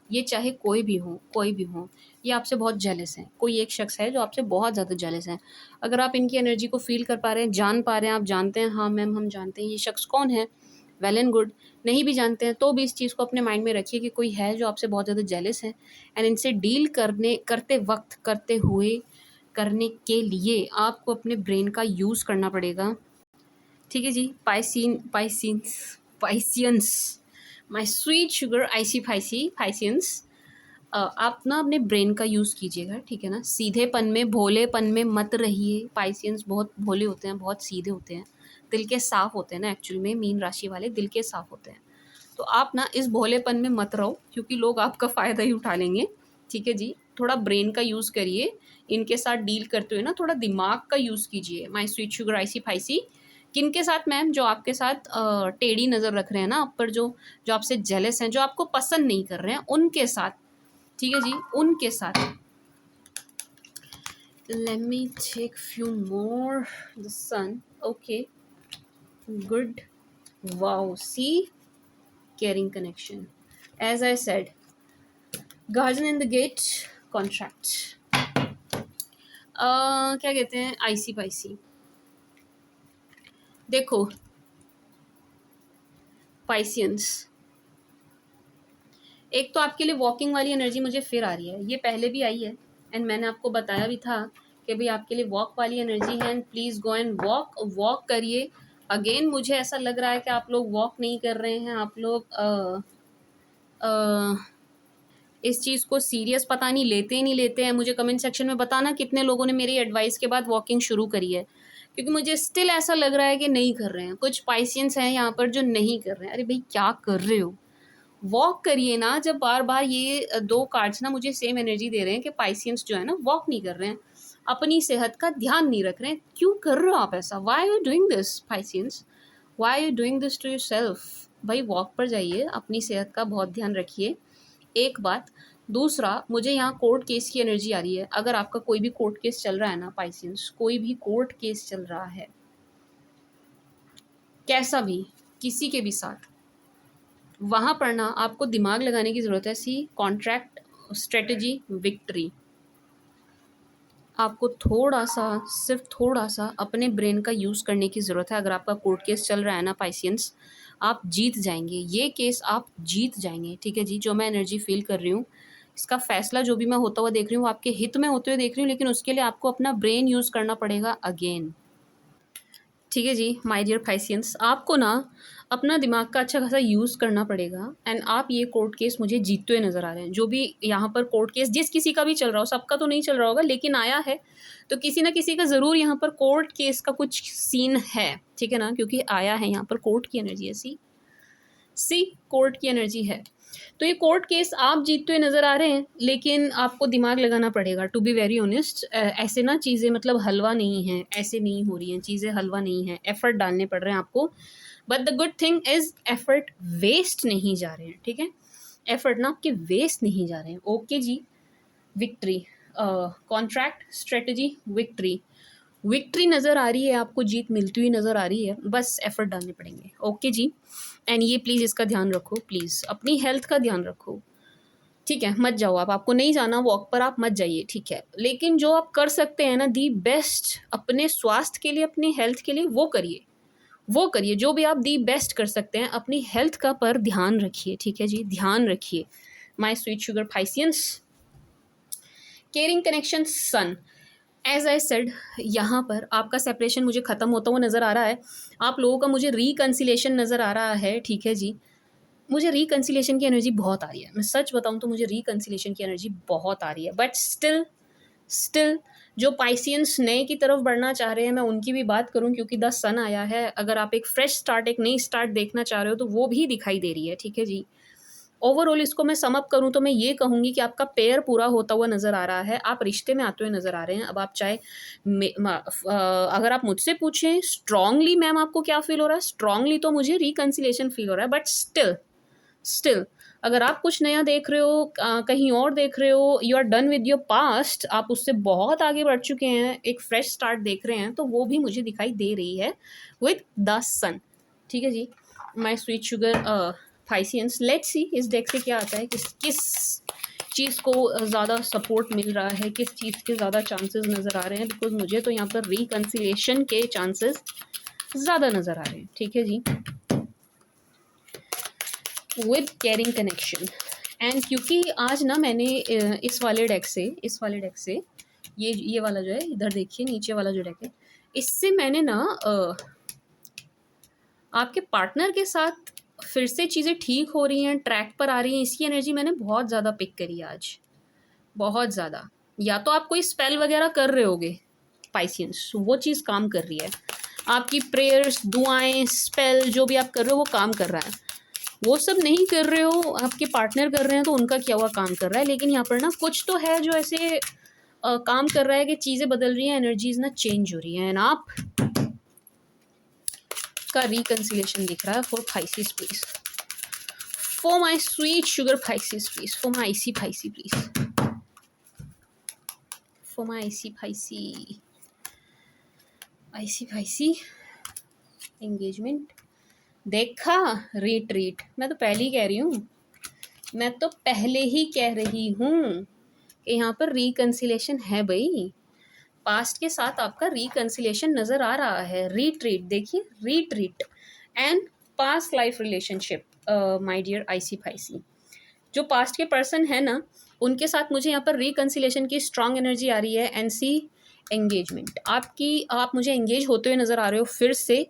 ये चाहे कोई भी हो, ये आपसे बहुत जेलस हैं। कोई एक शख्स है जो आपसे बहुत ज़्यादा जेलस है। अगर आप इनकी एनर्जी को फ़ील कर पा रहे हैं, जान पा रहे हैं, आप जानते हैं हाँ मैम हम जानते हैं ये शख्स कौन है, वेल एंड गुड। नहीं भी जानते हैं तो भी इस चीज़ को अपने माइंड में रखिए कि कोई है जो आपसे बहुत ज़्यादा जेलस है, एंड इनसे डील करते हुए करने के लिए आपको अपने ब्रेन का यूज़ करना पड़ेगा, ठीक है जी। Pisceans, my sweet sugar icy Pisceans. आप ना अपने ब्रेन का यूज़ कीजिएगा, ठीक है ना। सीधेपन में, भोलेपन में मत रहिए। पाइसियंस बहुत भोले होते हैं, बहुत सीधे होते हैं, दिल के साफ़ होते हैं ना, एक्चुअल में मीन राशि वाले दिल के साफ़ होते हैं। तो आप ना इस भोलेपन में मत रहो, क्योंकि लोग आपका फ़ायदा ही उठा लेंगे, ठीक है जी। थोड़ा ब्रेन का यूज़ करिए, इनके साथ डील करते हुए ना थोड़ा दिमाग का यूज़ कीजिए। माय स्वीट शुगर आइसी फाइसी। किन के साथ मैम? जो आपके साथ टेढ़ी नज़र रख रहे हैं ना आप पर, जो जो आपसे जेलस हैं, जो आपको पसंद नहीं कर रहे हैं, उनके साथ, ठीक है जी, उनके साथ। Let me take few more the sun. Okay, good, wow, see, caring connection. As I said, guardian in the gate, contract. क्या कहते हैं, आईसी पाइसी। देखो पाइसियंस, एक तो आपके लिए वॉकिंग वाली एनर्जी मुझे फिर आ रही है, ये पहले भी आई है एंड मैंने आपको बताया भी था कि भाई आपके लिए वॉक वाली एनर्जी है, and please go and walk करिए। अगेन मुझे ऐसा लग रहा है कि आप लोग वॉक नहीं कर रहे हैं, आप लोग इस चीज़ को सीरियस पता नहीं लेते ही नहीं लेते हैं। मुझे कमेंट सेक्शन में बताना कितने लोगों ने मेरी एडवाइस के बाद वॉकिंग शुरू करी है, क्योंकि मुझे स्टिल ऐसा लग रहा है कि नहीं कर रहे हैं। कुछ पाइसियंस हैं यहाँ पर जो नहीं कर रहे हैं। अरे भाई क्या कर रहे हो, वॉक करिए ना। जब बार बार ये दो कार्ड्स ना मुझे सेम एनर्जी दे रहे हैं कि पाइसियंस जो है ना वॉक नहीं कर रहे हैं, अपनी सेहत का ध्यान नहीं रख रहे हैं। क्यों कर रहे हो आप ऐसा? Why you doing this Pisceans, why you doing this to yourself? भाई वॉक पर जाइए, अपनी सेहत का बहुत ध्यान रखिए, एक बात। दूसरा, मुझे यहाँ कोर्ट केस की एनर्जी आ रही है। अगर आपका कोई भी कोर्ट केस चल रहा है ना पाइसियंस, कोई भी कोर्ट केस चल रहा है, कैसा भी, किसी के भी साथ, वहाँ पर ना आपको दिमाग लगाने की ज़रूरत है। सी, कॉन्ट्रैक्ट, स्ट्रेटजी, विक्ट्री। आपको थोड़ा सा, सिर्फ थोड़ा सा अपने ब्रेन का यूज़ करने की ज़रूरत है। अगर आपका कोर्ट केस चल रहा है ना पाइसियंस, आप जीत जाएंगे ये केस, आप जीत जाएंगे, ठीक है जी। जो मैं एनर्जी फील कर रही हूँ, इसका फैसला जो भी मैं होता हुआ देख रही हूँ, वो आपके हित में होते हुए देख रही हूँ, लेकिन उसके लिए आपको अपना ब्रेन यूज़ करना पड़ेगा अगेन, ठीक है जी। माय डियर पाइसियंस, आपको ना अपना दिमाग का अच्छा खासा यूज़ करना पड़ेगा, एंड आप ये कोर्ट केस मुझे जीतते हुए नज़र आ रहे हैं। जो भी यहाँ पर कोर्ट केस जिस किसी का भी चल रहा हो, सबका तो नहीं चल रहा होगा, लेकिन आया है तो किसी ना किसी का ज़रूर यहाँ पर कोर्ट केस का कुछ सीन है, ठीक है ना, क्योंकि आया है यहाँ पर कोर्ट की एनर्जी है। सी, कोर्ट की एनर्जी है। तो ये कोर्ट केस आप जीतते हुए नज़र आ रहे हैं, लेकिन आपको दिमाग लगाना पड़ेगा। टू बी वेरी ऑनेस्ट, ऐसे ना चीज़ें मतलब हलवा नहीं हैं, ऐसे नहीं हो रही हैं चीज़ें, हलवा नहीं है, एफर्ट डालने पड़ रहे हैं आपको। But the good thing is effort waste नहीं जा रहे हैं, ठीक है। एफर्ट ना आपके वेस्ट नहीं जा रहे हैं। ओके जी। Victory, contract, strategy, victory. Victory नज़र आ रही है आपको, जीत मिलती हुई नज़र आ रही है, बस एफर्ट डालने पड़ेंगे। ओके जी। एंड ये प्लीज़ इसका ध्यान रखो, प्लीज़ अपनी हेल्थ का ध्यान रखो, ठीक है। मत जाओ आपको नहीं जाना वॉक पर, आप मत जाइए, ठीक है। लेकिन जो आप कर सकते हैं ना, दी बेस्ट अपने स्वास्थ्य के लिए, अपनी हेल्थ के लिए, वो करिए, वो करिए। जो भी आप दी बेस्ट कर सकते हैं अपनी हेल्थ का, पर ध्यान रखिए, ठीक है जी, ध्यान रखिए। My sweet sugar Pisceans, caring connection, sun. As I said, यहाँ पर आपका सेपरेशन मुझे ख़त्म होता हुआ नज़र आ रहा है, आप लोगों का मुझे रिकन्सिलेशन नज़र आ रहा है, ठीक है जी। मुझे रिकन्सिलेशन की एनर्जी बहुत आ रही है, मैं सच बताऊँ तो मुझे रिकन्सिलेशन की एनर्जी बहुत आ रही है। बट स्टिल जो पाइसियंस नए की तरफ बढ़ना चाह रहे हैं, मैं उनकी भी बात करूं, क्योंकि द सन आया है। अगर आप एक फ्रेश स्टार्ट, एक नई स्टार्ट देखना चाह रहे हो, तो वो भी दिखाई दे रही है, ठीक है जी। ओवरऑल इसको मैं सम अप करूँ तो मैं ये कहूँगी कि आपका पेयर पूरा होता हुआ नज़र आ रहा है, आप रिश्ते में आते हुए नज़र आ रहे हैं। अब आप चाहे अगर आप मुझसे पूछें स्ट्रांगली मैम आपको क्या फ़ील हो रहा है? स्ट्रांगली तो मुझे रिकंसिलिएशन फ़ील हो रहा है, बट स्टिल अगर आप कुछ नया देख रहे हो, कहीं और देख रहे हो, you are done with your past, आप उससे बहुत आगे बढ़ चुके हैं, एक फ्रेश स्टार्ट देख रहे हैं, तो वो भी मुझे दिखाई दे रही है विद द सन। ठीक है जी, my sweet sugar Pisceans. Let's see इस डेक से क्या आता है, किस चीज़ को ज़्यादा सपोर्ट मिल रहा है, किस चीज़ के ज़्यादा चांसेस नज़र आ रहे हैं, बिकॉज मुझे तो यहाँ पर रिकन्सिलेशन के चांसेस ज़्यादा नज़र आ रहे हैं। ठीक है जी, विद केयरिंग कनेक्शन। एंड क्योंकि आज ना मैंने इस वाले डेक से ये वाला जो है, इधर देखिए नीचे वाला जो डेक है, इससे मैंने ना आपके पार्टनर के साथ फिर से चीज़ें ठीक हो रही हैं, ट्रैक पर आ रही हैं, इसकी एनर्जी मैंने बहुत ज़्यादा पिक करी आज, बहुत ज़्यादा। या तो आप कोई स्पेल वगैरह कर रहे होगे पाइसियंस, वो चीज़ काम कर रही है, आपकी प्रेयर्स, दुआएं, स्पेल जो भी आप कर रहे हो वो काम कर रहा है। वो सब नहीं कर रहे हो, आपके पार्टनर कर रहे हैं, तो उनका क्या हुआ काम कर रहा है। लेकिन यहाँ पर ना कुछ तो है जो ऐसे काम कर रहा है कि चीज़ें बदल रही हैं, एनर्जीज ना चेंज हो रही हैं, एंड आप का रिकन्सिलेशन दिख रहा है for Pisces please, for my sweet sugar Pisces please, for my IC Pisces please, for my IC Pisces engagement. देखा, रिट्रीट। मैं तो पहले ही कह रही हूँ कि यहाँ पर रिकन्सिलेशन है भाई, पास्ट के साथ आपका रिकन्सिलेशन नज़र आ रहा है। रिट्रीट देखिए, retreat and past life relationship my dear icy Pisces। जो पास्ट के पर्सन है ना, उनके साथ मुझे यहाँ पर रिकन्सिलेशन की स्ट्रांग एनर्जी आ रही है। एंड सी एंगेजमेंट, आप मुझे एंगेज होते हुए नज़र आ रहे हो फिर से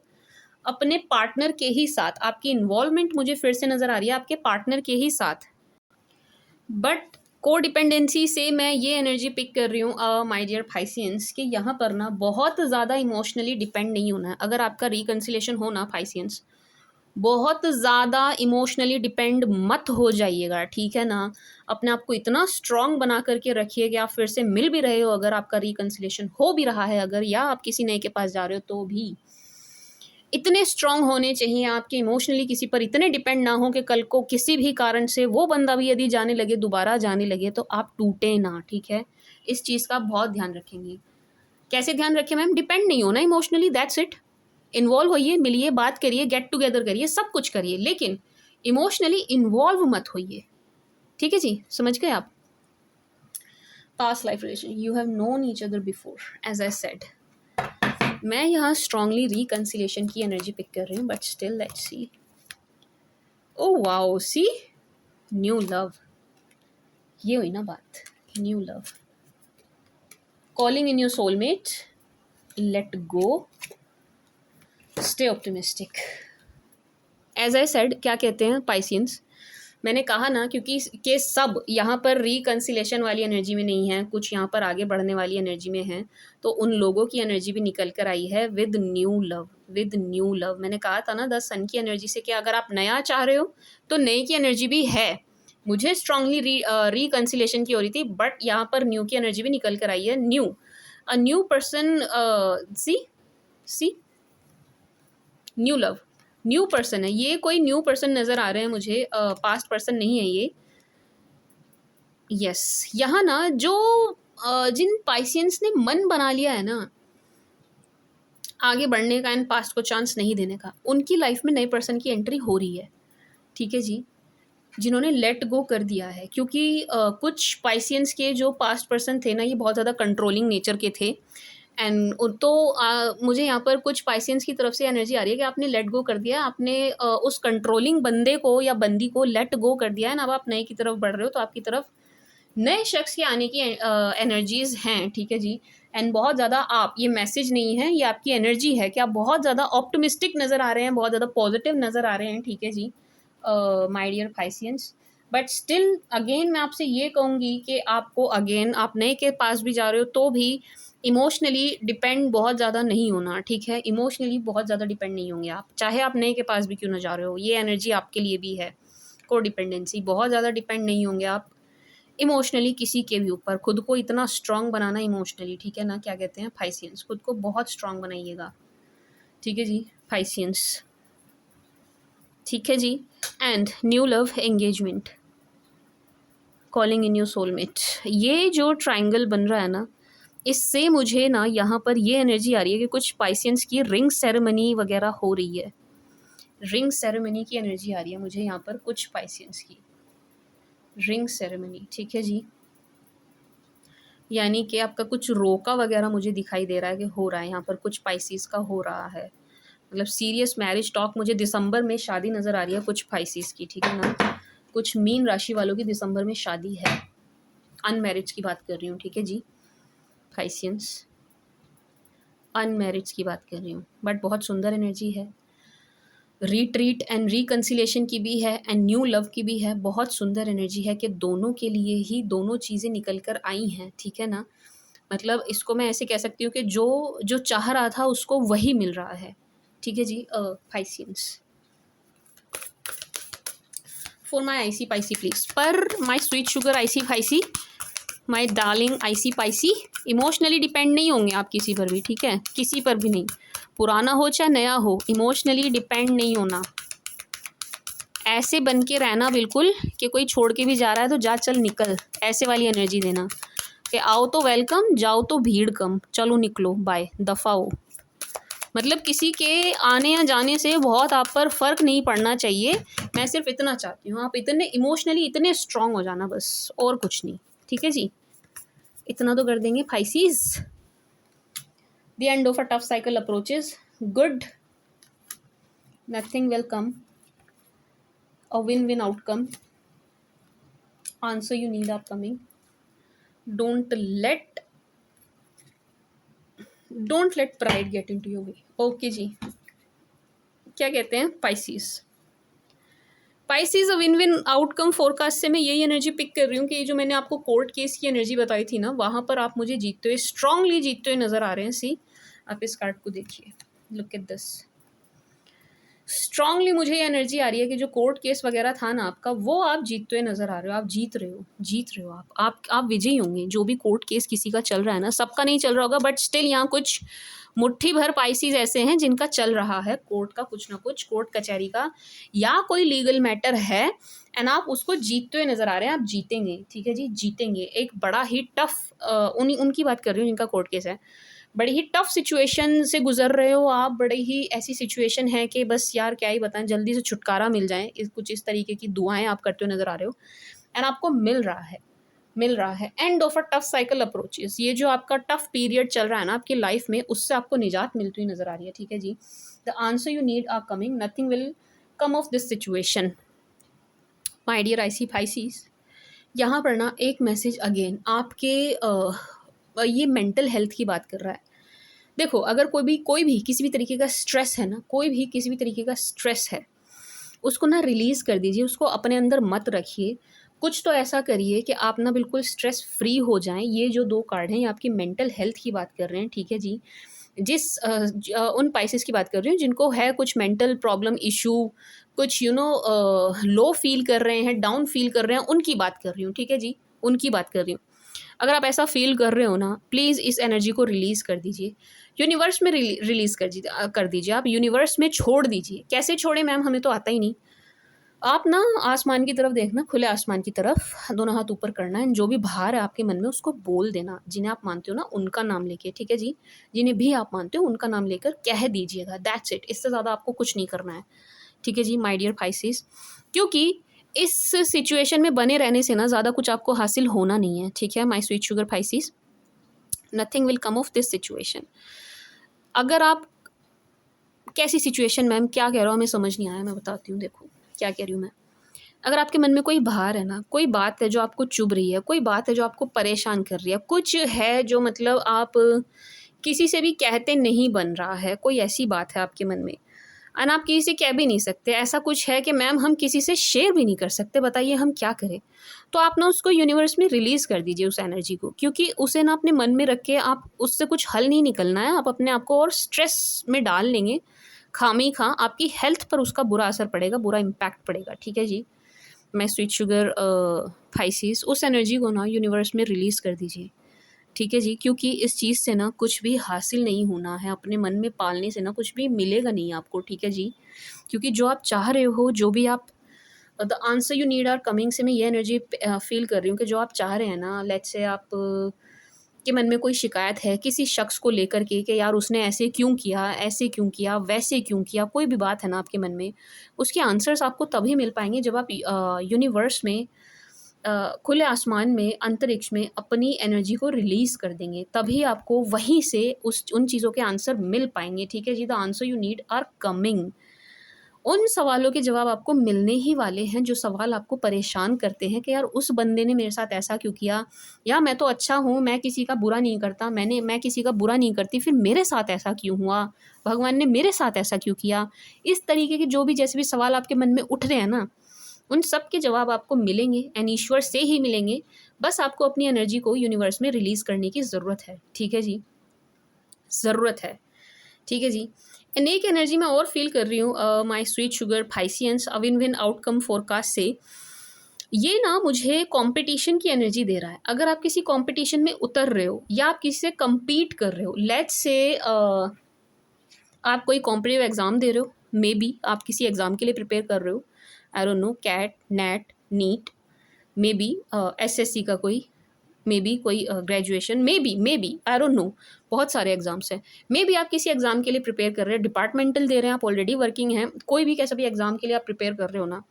अपने पार्टनर के ही साथ, आपकी इन्वॉल्वमेंट मुझे फिर से नज़र आ रही है आपके पार्टनर के ही साथ। बट को डिपेंडेंसी से मैं ये एनर्जी पिक कर रही हूँ माय डियर Pisces कि यहाँ पर ना बहुत ज़्यादा इमोशनली डिपेंड नहीं होना है। अगर आपका रिकन्सिलेशन हो ना Pisces, बहुत ज़्यादा इमोशनली डिपेंड मत हो जाइएगा, ठीक है ना। अपने आप को इतना स्ट्रॉन्ग बना करके रखिए कि आप फिर से मिल भी रहे हो, अगर आपका रिकन्सिलेशन हो भी रहा है, अगर या आप किसी नए के पास जा रहे हो तो भी इतने स्ट्रांग होने चाहिए आपके, इमोशनली किसी पर इतने डिपेंड ना हो कि कल को किसी भी कारण से वो बंदा भी यदि जाने लगे, दोबारा जाने लगे, तो आप टूटे ना। ठीक है, इस चीज़ का आप बहुत ध्यान रखेंगे। कैसे ध्यान रखें मैम? डिपेंड नहीं होना इमोशनली, दैट्स इट। इन्वॉल्व होइए, मिलिए, बात करिए, गेट टुगेदर करिए, सब कुछ करिए, लेकिन इमोशनली इन्वॉल्व मत होइए। ठीक है जी, समझ गए आप। Past life relation, you have known each other before, as I said. मैं यहाँ स्ट्रांगली रिकन्सिलेशन की एनर्जी पिक कर रही हूँ, but still let's see. Oh wow, see new love, ये हुई ना बात, new love, calling in your soulmate, let go, stay optimistic. As I said, क्या कहते हैं Pisces, मैंने कहा ना, क्योंकि के सब यहाँ पर रिकन्सिलेशन वाली एनर्जी में नहीं है, कुछ यहाँ पर आगे बढ़ने वाली एनर्जी में है, तो उन लोगों की एनर्जी भी निकल कर आई है with new love, with new love. मैंने कहा था ना 10 सन की एनर्जी से कि अगर आप नया चाह रहे हो तो नए की एनर्जी भी है। मुझे स्ट्रांगली रिकन्सिलेशन की हो रही थी, बट यहाँ पर न्यू की एनर्जी भी निकल कर आई है। न्यू पर्सन, सी न्यू लव, न्यू पर्सन है ये, कोई न्यू पर्सन नज़र आ रहे हैं मुझे, पास्ट पर्सन नहीं है ये। यस, यहाँ ना जो जिन Pisces ने मन बना लिया है ना आगे बढ़ने का एंड पास्ट को चांस नहीं देने का, उनकी लाइफ में नए पर्सन की एंट्री हो रही है। ठीक है जी, जिन्होंने लेट गो कर दिया है, क्योंकि कुछ Pisces के जो पास्ट पर्सन थे ना, ये बहुत ज़्यादा कंट्रोलिंग नेचर के थे। एंड तो मुझे यहाँ पर कुछ Pisces की तरफ से एनर्जी आ रही है कि आपने लेट गो कर दिया, आपने उस कंट्रोलिंग बंदे को या बंदी को लेट गो कर दिया है ना, अब आप नए की तरफ बढ़ रहे हो, तो आपकी तरफ नए शख्स के आने की एनर्जीज हैं। ठीक है जी, एंड बहुत ज़्यादा आप, ये मैसेज नहीं है, ये आपकी एनर्जी है कि आप बहुत ज़्यादा ऑप्टिमिस्टिक नज़र आ रहे हैं, बहुत ज़्यादा पॉजिटिव नज़र आ रहे हैं। ठीक है जी my dear Pisces, but still again मैं आपसे ये कहूँगी कि आपको अगेन, आप नए के पास भी जा रहे हो तो भी इमोशनली डिपेंड बहुत ज़्यादा नहीं होना। ठीक है, इमोशनली बहुत ज़्यादा डिपेंड नहीं होंगे आप, चाहे आप नए के पास भी क्यों ना जा रहे हो, ये एनर्जी आपके लिए भी है। कोडिपेंडेंसी, बहुत ज़्यादा डिपेंड नहीं होंगे आप इमोशनली किसी के भी ऊपर। खुद को इतना स्ट्रांग बनाना इमोशनली, ठीक है ना, क्या कहते हैं फाइसियंस, खुद को बहुत स्ट्रांग बनाइएगा, ठीक है जी फाइसियंस, ठीक है जी। And new love engagement, calling in your soulmate, ये जो ट्रायंगल बन रहा है ना, इससे मुझे ना यहाँ पर ये एनर्जी आ रही है कि कुछ पाइसियंस की रिंग सेरेमनी वगैरह हो रही है। रिंग सेरेमनी की एनर्जी आ रही है मुझे यहाँ पर कुछ पाइसियंस की, रिंग सेरेमनी, ठीक है जी। यानी कि आपका कुछ रोका वगैरह मुझे दिखाई दे रहा है कि हो रहा है यहाँ पर, कुछ पाइसिस का हो रहा है, मतलब सीरियस मैरिज टॉक। मुझे दिसंबर में शादी नज़र आ रही है कुछ पाइसिस की, ठीक है ना, कुछ मीन राशि वालों की दिसंबर में शादी है, अनमैरिज की बात कर रही हूँ, ठीक है जी पाइसियंस, अनमैरिज की बात कर रही हूँ, बट बहुत सुंदर एनर्जी है। रीट्रीट एंड रिकन्सिलेशन की भी है एंड न्यू लव की भी है, बहुत सुंदर एनर्जी है कि दोनों के लिए ही दोनों चीज़ें निकल कर आई हैं, ठीक है ना। मतलब इसको मैं ऐसे कह सकती हूँ कि जो जो चाह रहा था उसको वही मिल रहा है, ठीक है जी Pisceans. For my icy Piscy please, पर my sweet sugar icy Piscy, my darling icy Piscy, emotionally depend नहीं होंगे आप किसी पर भी, ठीक है, किसी पर भी नहीं, पुराना हो चाहे नया हो, इमोशनली डिपेंड नहीं होना, ऐसे बन के रहना बिल्कुल कि कोई छोड़ के भी जा रहा है तो जा चल निकल, ऐसे वाली एनर्जी देना कि आओ तो वेलकम, जाओ तो भीड़ कम, चलो निकलो बाय, दफ़ा हो। मतलब किसी के आने या जाने से बहुत आप पर फ़र्क नहीं पड़ना चाहिए, मैं सिर्फ इतना चाहती हूँ, आप इतने इमोशनली इतने स्ट्रांग हो जाना बस, और कुछ नहीं, ठीक है जी, इतना तो कर देंगे Pisces. The end of a tough cycle approaches, good, nothing will come, a win-win outcome, answer you need are coming, don't let pride get into your way, okay जी। क्या कहते हैं Pisces, Pisces a win win outcome forecast से मैं यही energy pick कर रही हूँ कि ये जो मैंने आपको कोर्ट केस की एनर्जी बताई थी ना, वहाँ पर आप मुझे जीतते हुए, स्ट्रांगली जीतते हुए नजर आ रहे हैं। सी आप इस कार्ड को देखिए, लुक एट दिस, स्ट्रांगली मुझे ये एनर्जी आ रही है कि जो कोर्ट केस वगैरह था ना आपका, वो आप जीतते हुए नज़र आ रहे हो, आप जीत रहे हो, जीत रहे हो, आप विजयी होंगे। जो भी कोर्ट केस किसी का चल रहा है ना, सबका नहीं चल रहा होगा, बट स्टिल यहाँ कुछ मुट्ठी भर पाइसीज ऐसे हैं जिनका चल रहा है कोर्ट का कुछ ना कुछ, कोर्ट कचहरी का या कोई लीगल मैटर है, एंड आप उसको जीतते हुए नज़र आ रहे हैं, आप जीतेंगे, ठीक है जी, जीतेंगे। एक बड़ा ही टफ उनकी बात कर रही हूँ जिनका कोर्ट केस है, बड़ी ही टफ सिचुएशन से गुजर रहे हो आप, बड़ी ही ऐसी सिचुएशन है कि बस यार क्या ही बताएं, जल्दी से छुटकारा मिल जाए, कुछ इस तरीके की दुआएं आप करते हुए नज़र आ रहे हो, एंड आपको मिल रहा है, मिल रहा है। End of a tough cycle approaches, ये जो आपका टफ पीरियड चल रहा है ना आपकी लाइफ में, उससे आपको निजात मिलती हुई नज़र आ रही है, ठीक है जी। The answer you need are coming, nothing will come off this situation, my dear icy Pisces. यहाँ पर ना एक मैसेज अगेन आपके ये मेंटल हेल्थ की बात कर रहा है। देखो, अगर कोई भी किसी भी तरीके का स्ट्रेस है ना, कोई भी किसी भी तरीके का स्ट्रेस है, उसको ना रिलीज़ कर दीजिए, उसको अपने अंदर मत रखिए, कुछ तो ऐसा करिए कि आप ना बिल्कुल स्ट्रेस फ्री हो जाएं। ये जो 2 कार्ड हैं ये आपकी मेंटल हेल्थ की बात कर रहे हैं, ठीक है जी। उन पाइसेस की बात कर रही हूँ जिनको है कुछ मेंटल प्रॉब्लम इशू, कुछ लो फील कर रहे हैं, डाउन फील कर रहे हैं, उनकी बात कर रही हूँ, ठीक है जी, उनकी बात कर रही हूँ। अगर आप ऐसा फील कर रहे हो ना, प्लीज़ इस एनर्जी को रिलीज़ कर दीजिए, यूनिवर्स में रिलीज़ कर दीजिए, आप यूनिवर्स में छोड़ दीजिए। कैसे छोड़ें मैम, हमें तो आता ही नहीं। आप ना आसमान की तरफ देखना, खुले आसमान की तरफ, दोनों हाथ ऊपर करना है, जो भी भार है आपके मन में उसको बोल देना, जिन्हें आप मानते हो ना उनका नाम लेके, ठीक है जी, जिन्हें भी आप मानते हो उनका नाम लेकर कह दीजिएगा, दैट्स इट, इससे ज़्यादा आपको कुछ नहीं करना है, ठीक है जी माय डियर पाइसिस। क्योंकि इस सिचुएशन में बने रहने से ना ज़्यादा कुछ आपको हासिल होना नहीं है, ठीक है my sweet sugar Pisces, nothing will come off this situation. अगर आप कैसी सिचुएशन, मैम क्या कह रहा हूँ हमें समझ नहीं आया, मैं बताती हूँ, देखो क्या कह रही हूँ मैं। अगर आपके मन में कोई भार है ना, कोई बात है जो आपको चुभ रही है, कोई बात है जो आपको परेशान कर रही है, कुछ है जो मतलब आप किसी से भी कहते नहीं बन रहा है, कोई ऐसी बात है आपके मन में, और आप किसी से कह भी नहीं सकते, ऐसा कुछ है कि मैम हम किसी से शेयर भी नहीं कर सकते, बताइए हम क्या करें, तो आप ना उसको यूनिवर्स में रिलीज़ कर दीजिए उस एनर्जी को, क्योंकि उसे ना अपने मन में रख के आप उससे कुछ हल नहीं निकलना है, आप अपने आप को और स्ट्रेस में डाल लेंगे, खामी खा आपकी हेल्थ पर उसका बुरा असर पड़ेगा, बुरा इम्पैक्ट पड़ेगा, ठीक है जी। माय स्वीट शुगर पाइसेस, उस एनर्जी को ना यूनिवर्स में रिलीज़ कर दीजिए, ठीक है जी। क्योंकि इस चीज़ से ना कुछ भी हासिल नहीं होना है, अपने मन में पालने से ना कुछ भी मिलेगा नहीं आपको, ठीक है जी। क्योंकि जो आप चाह रहे हो, जो भी आप the answer you need are coming से मैं ये एनर्जी फ़ील कर रही हूँ कि जो आप चाह रहे हैं ना, लेट्स से आप के मन में कोई शिकायत है किसी शख्स को लेकर के कि यार उसने ऐसे क्यों किया, ऐसे क्यों किया, वैसे क्यों किया, कोई भी बात है ना आपके मन में, उसके आंसर्स आपको तभी मिल पाएँगे जब आप यूनिवर्स में खुले आसमान में, अंतरिक्ष में अपनी एनर्जी को रिलीज़ कर देंगे, तभी आपको वहीं से उन चीज़ों के आंसर मिल पाएँगे, ठीक है जी। The answer you need are coming. उन सवालों के जवाब आपको मिलने ही वाले हैं, जो सवाल आपको परेशान करते हैं कि यार उस बंदे ने मेरे साथ ऐसा क्यों किया, या मैं तो अच्छा हूँ, मैं किसी का बुरा नहीं करता, मैं किसी का बुरा नहीं करती, फिर मेरे साथ ऐसा क्यों हुआ? भगवान ने मेरे साथ ऐसा क्यों किया? इस तरीके के जो भी जैसे भी सवाल आपके मन में उठ रहे हैं ना, उन सब के जवाब आपको मिलेंगे एंड ईश्वर से ही मिलेंगे। बस आपको अपनी एनर्जी को यूनिवर्स में रिलीज़ करने की ज़रूरत है, ठीक है जी? ज़रूरत है, ठीक है जी। एंड एक एनर्जी मैं और फ़ील कर रही हूँ my sweet sugar Pisceans, a win-win outcome forecast से। ये ना मुझे कॉम्पिटिशन की एनर्जी दे रहा है। अगर आप किसी कॉम्पिटिशन में उतर रहे हो या आप किसी से कम्पीट कर रहे हो, लेट्स से आप कोई कॉम्पिटिटिव एग्ज़ाम दे रहे हो, मे बी आप किसी एग्ज़ाम के लिए प्रिपेयर कर रहे हो, I don't know CAT, NET, NEET, maybe SSC का कोई, मे बी कोई graduation, maybe I don't know, बहुत सारे एग्ज़ाम्स हैं। मे बी आप किसी एग्ज़ाम के लिए प्रिपेयर कर रहे हैं, डिपार्टमेंटल दे रहे हैं, आप ऑलरेडी वर्किंग हैं, कोई भी कैसा भी एग्ज़ाम के लिए आप प्रिपेयर कर रहे हो ना,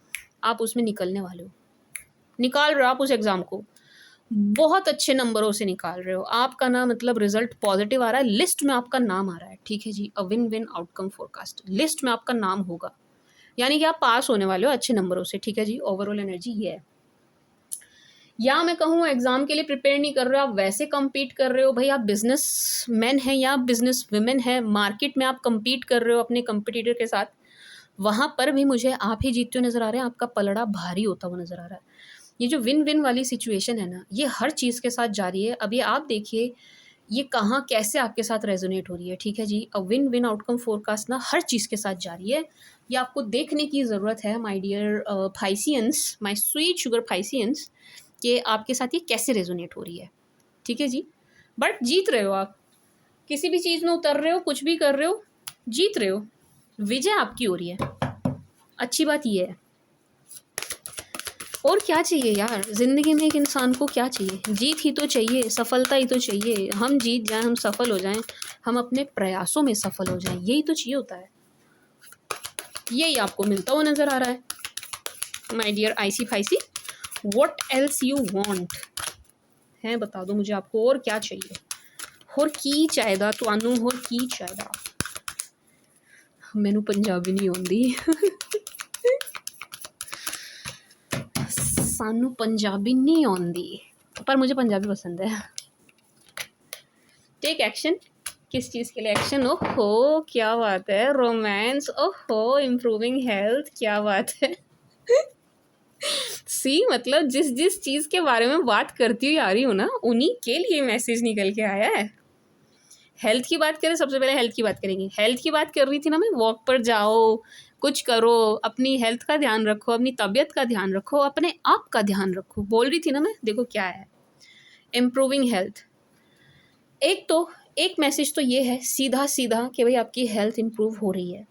आप उसमें निकलने वाले हो, निकाल रहे हो आप उस एग्ज़ाम को, बहुत अच्छे नंबरों से निकाल रहे हो, आपका ना मतलब रिजल्ट पॉजिटिव आ रहा है, लिस्ट में आपका नाम आ रहा है, ठीक है जी। A win win outcome forecast, list में आपका नाम होगा, यानी कि आप पास होने वाले हो अच्छे नंबरों से, ठीक है जी। ओवरऑल एनर्जी ये है। या मैं कहूँ एग्ज़ाम के लिए प्रिपेयर नहीं कर रहे हो, आप वैसे कम्पीट कर रहे हो, भाई आप बिजनेस मैन हैं या बिजनेस वुमेन हैं, मार्केट में आप कम्पीट कर रहे हो अपने कंपटीटर के साथ, वहाँ पर भी मुझे आप ही जीतते हुए नज़र आ रहे हैं, आपका पलड़ा भारी होता हुआ नज़र आ रहा है। ये जो विन विन वाली सिचुएशन है ना, ये हर चीज़ के साथ जारी है। अभी आप देखिए ये कहाँ कैसे आपके साथ रेजोनेट हो रही है, ठीक है जी। A win win outcome forecast ना हर चीज़ के साथ जारी है, ये आपको देखने की ज़रूरत है my dear Pisceans, my sweet sugar Pisceans, कि आपके साथ ये कैसे रेजोनेट हो रही है, ठीक है जी। बट जीत रहे हो आप, किसी भी चीज़ में उतर रहे हो, कुछ भी कर रहे हो, जीत रहे हो, विजय आपकी हो रही है, अच्छी बात ये है। और क्या चाहिए यार ज़िंदगी में, एक इंसान को क्या चाहिए? जीत ही तो चाहिए, सफलता ही तो चाहिए, हम जीत जाएं, हम सफल हो जाएं, हम अपने प्रयासों में सफल हो जाएं, यही तो चाहिए होता है। यही आपको मिलता हुआ नज़र आ रहा है my dear icy Piscy. What else you want है, बता दो मुझे आपको और क्या चाहिए। होर की चाहिदा तुहानू, होर की चाहिदा? मैनू पंजाबी नहीं आउंदी सानू पंजाबी नहीं आउंदी, पर मुझे पंजाबी पसंद है। टेक एक्शन, किस चीज़ के लिए एक्शन? ओहो क्या बात है, रोमांस, ओहो इम्प्रूविंग हेल्थ, क्या बात है सी मतलब जिस जिस चीज़ के बारे में बात करती हुई आ रही हूँ ना, उन्हीं के लिए मैसेज निकल के आया है। हेल्थ की बात करें, सबसे पहले हेल्थ की बात करेंगे। हेल्थ की बात कर रही थी ना मैं, वॉक पर जाओ, कुछ करो, अपनी हेल्थ का ध्यान रखो, अपनी तबीयत का ध्यान रखो, अपने आप का ध्यान रखो, बोल रही थी ना मैं। देखो क्या है, इम्प्रूविंग हेल्थ। एक मैसेज तो ये है सीधा सीधा कि भाई आपकी हेल्थ इम्प्रूव हो रही है।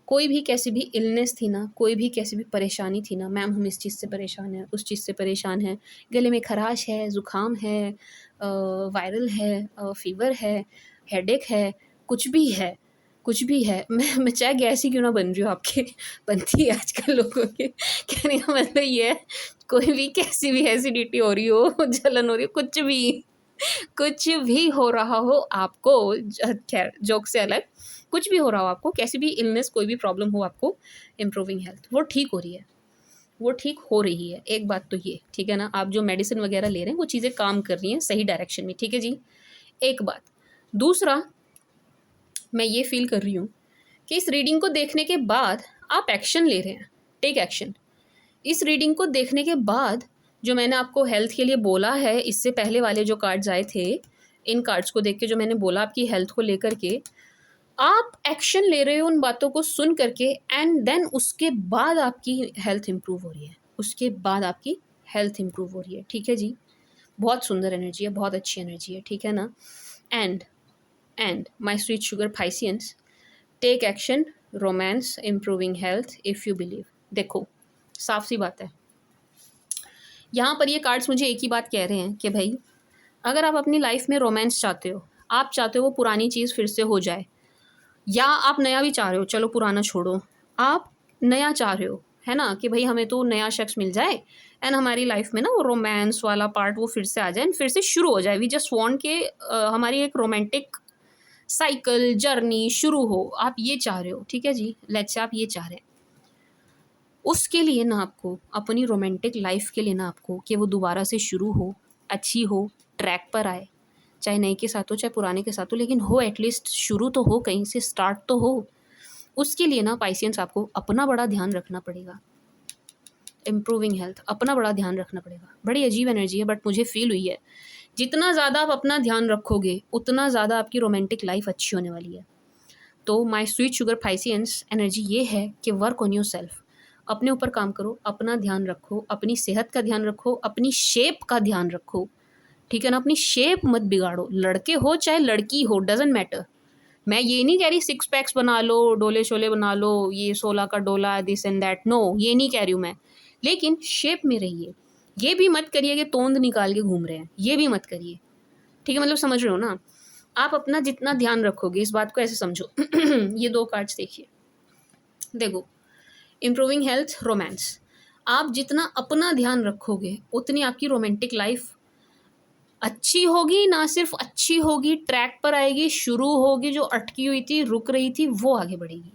कोई भी कैसी भी इलनेस थी ना, कोई भी कैसी भी परेशानी थी ना, मैम हम इस चीज़ से परेशान हैं, उस चीज़ से परेशान हैं, गले में खराश है, ज़ुकाम है, वायरल है, फ़ीवर है, हेडेक है, कुछ भी है, कुछ भी है, मैं चाहे गैस ही क्यों ना बन रही हो आपके बनती है आजकल लोगों के, कहने का मतलब ये है, कोई भी कैसी भी एसिडिटी हो रही हो, जलन हो रही हो, कुछ भी हो रहा हो आपको, खैर जोक से अलग, कुछ भी हो रहा हो आपको, कैसी भी इलनेस, कोई भी प्रॉब्लम हो आपको, इम्प्रूविंग हेल्थ वो ठीक हो रही है, वो ठीक हो रही है। एक बात तो ये, ठीक है ना, आप जो मेडिसिन वगैरह ले रहे हैं वो चीज़ें काम कर रही हैं सही डायरेक्शन में, ठीक है जी, एक बात। दूसरा, मैं ये फील कर रही हूँ कि इस रीडिंग को देखने के बाद आप एक्शन ले रहे हैं, टेक एक्शन। इस रीडिंग को देखने के बाद जो मैंने आपको हेल्थ के लिए बोला है, इससे पहले वाले जो कार्ड्स आए थे, इन कार्ड्स को देख के जो मैंने बोला आपकी हेल्थ को लेकर के, आप एक्शन ले रहे हो उन बातों को सुन करके, एंड देन उसके बाद आपकी हेल्थ इम्प्रूव हो रही है। उसके बाद आपकी हेल्थ इंप्रूव हो रही है, ठीक है जी। बहुत सुंदर एनर्जी है, बहुत अच्छी एनर्जी है, ठीक है ना। And my sweet sugar Pisceans, take action, romance, improving health if you believe. देखो साफ सी बात है, यहाँ पर ये कार्ड्स मुझे एक ही बात कह रहे हैं कि भाई अगर आप अपनी लाइफ में रोमांस चाहते हो, आप चाहते हो वो पुरानी चीज़ फिर से हो जाए, या आप नया भी चाह रहे हो, चलो पुराना छोड़ो, आप नया चाह रहे हो, है ना, कि भाई हमें तो नया शख्स मिल जाए एंड हमारी लाइफ में ना वो रोमांस वाला पार्ट वो फिर से आ जाए एंड फिर से शुरू हो जाए। वी जस्ट वांट के हमारी एक रोमांटिक साइकिल जर्नी शुरू हो, आप ये चाह रहे हो, ठीक है जी। लेट्स से आप ये चाह रहे हैं, उसके लिए ना आपको अपनी रोमांटिक लाइफ के लिए ना आपको कि वो दोबारा से शुरू हो, अच्छी हो, ट्रैक पर आए, चाहे नए के साथ हो चाहे पुराने के साथ हो, लेकिन हो एटलीस्ट शुरू तो हो, कहीं से स्टार्ट तो हो। उसके लिए ना पाइसियंस आपको अपना बड़ा ध्यान रखना पड़ेगा। इम्प्रूविंग हेल्थ, अपना बड़ा ध्यान रखना पड़ेगा। बड़ी अजीब एनर्जी है बट मुझे फील हुई है, जितना ज़्यादा आप अपना ध्यान रखोगे उतना ज़्यादा आपकी रोमांटिक लाइफ अच्छी होने वाली है। तो माई स्वीट शुगर पाइसियंस एनर्जी ये है कि वर्क ऑन योर सेल्फ, अपने ऊपर काम करो, अपना ध्यान रखो, अपनी सेहत का ध्यान रखो, अपनी शेप का ध्यान रखो, ठीक है ना। अपनी शेप मत बिगाड़ो, लड़के हो चाहे लड़की हो, डजेंट मैटर। मैं ये नहीं कह रही सिक्स पैक्स बना लो, डोले शोले बना लो, ये 16 का डोला, दिस एंड दैट, नो, ये नहीं कह रही हूँ मैं, लेकिन शेप में रहिए। ये भी मत करिए कि तोंद निकाल के घूम रहे हैं, ये भी मत करिए, ठीक है, मतलब समझ रहे हो ना। आप अपना जितना ध्यान रखोगे, इस बात को ऐसे समझो ये 2 कार्ड्स देखिए, देखो इम्प्रूविंग हेल्थ, रोमांस, आप जितना अपना ध्यान रखोगे उतनी आपकी रोमांटिक लाइफ अच्छी होगी, ना सिर्फ अच्छी होगी, ट्रैक पर आएगी, शुरू होगी, जो अटकी हुई थी, रुक रही थी, वो आगे बढ़ेगी।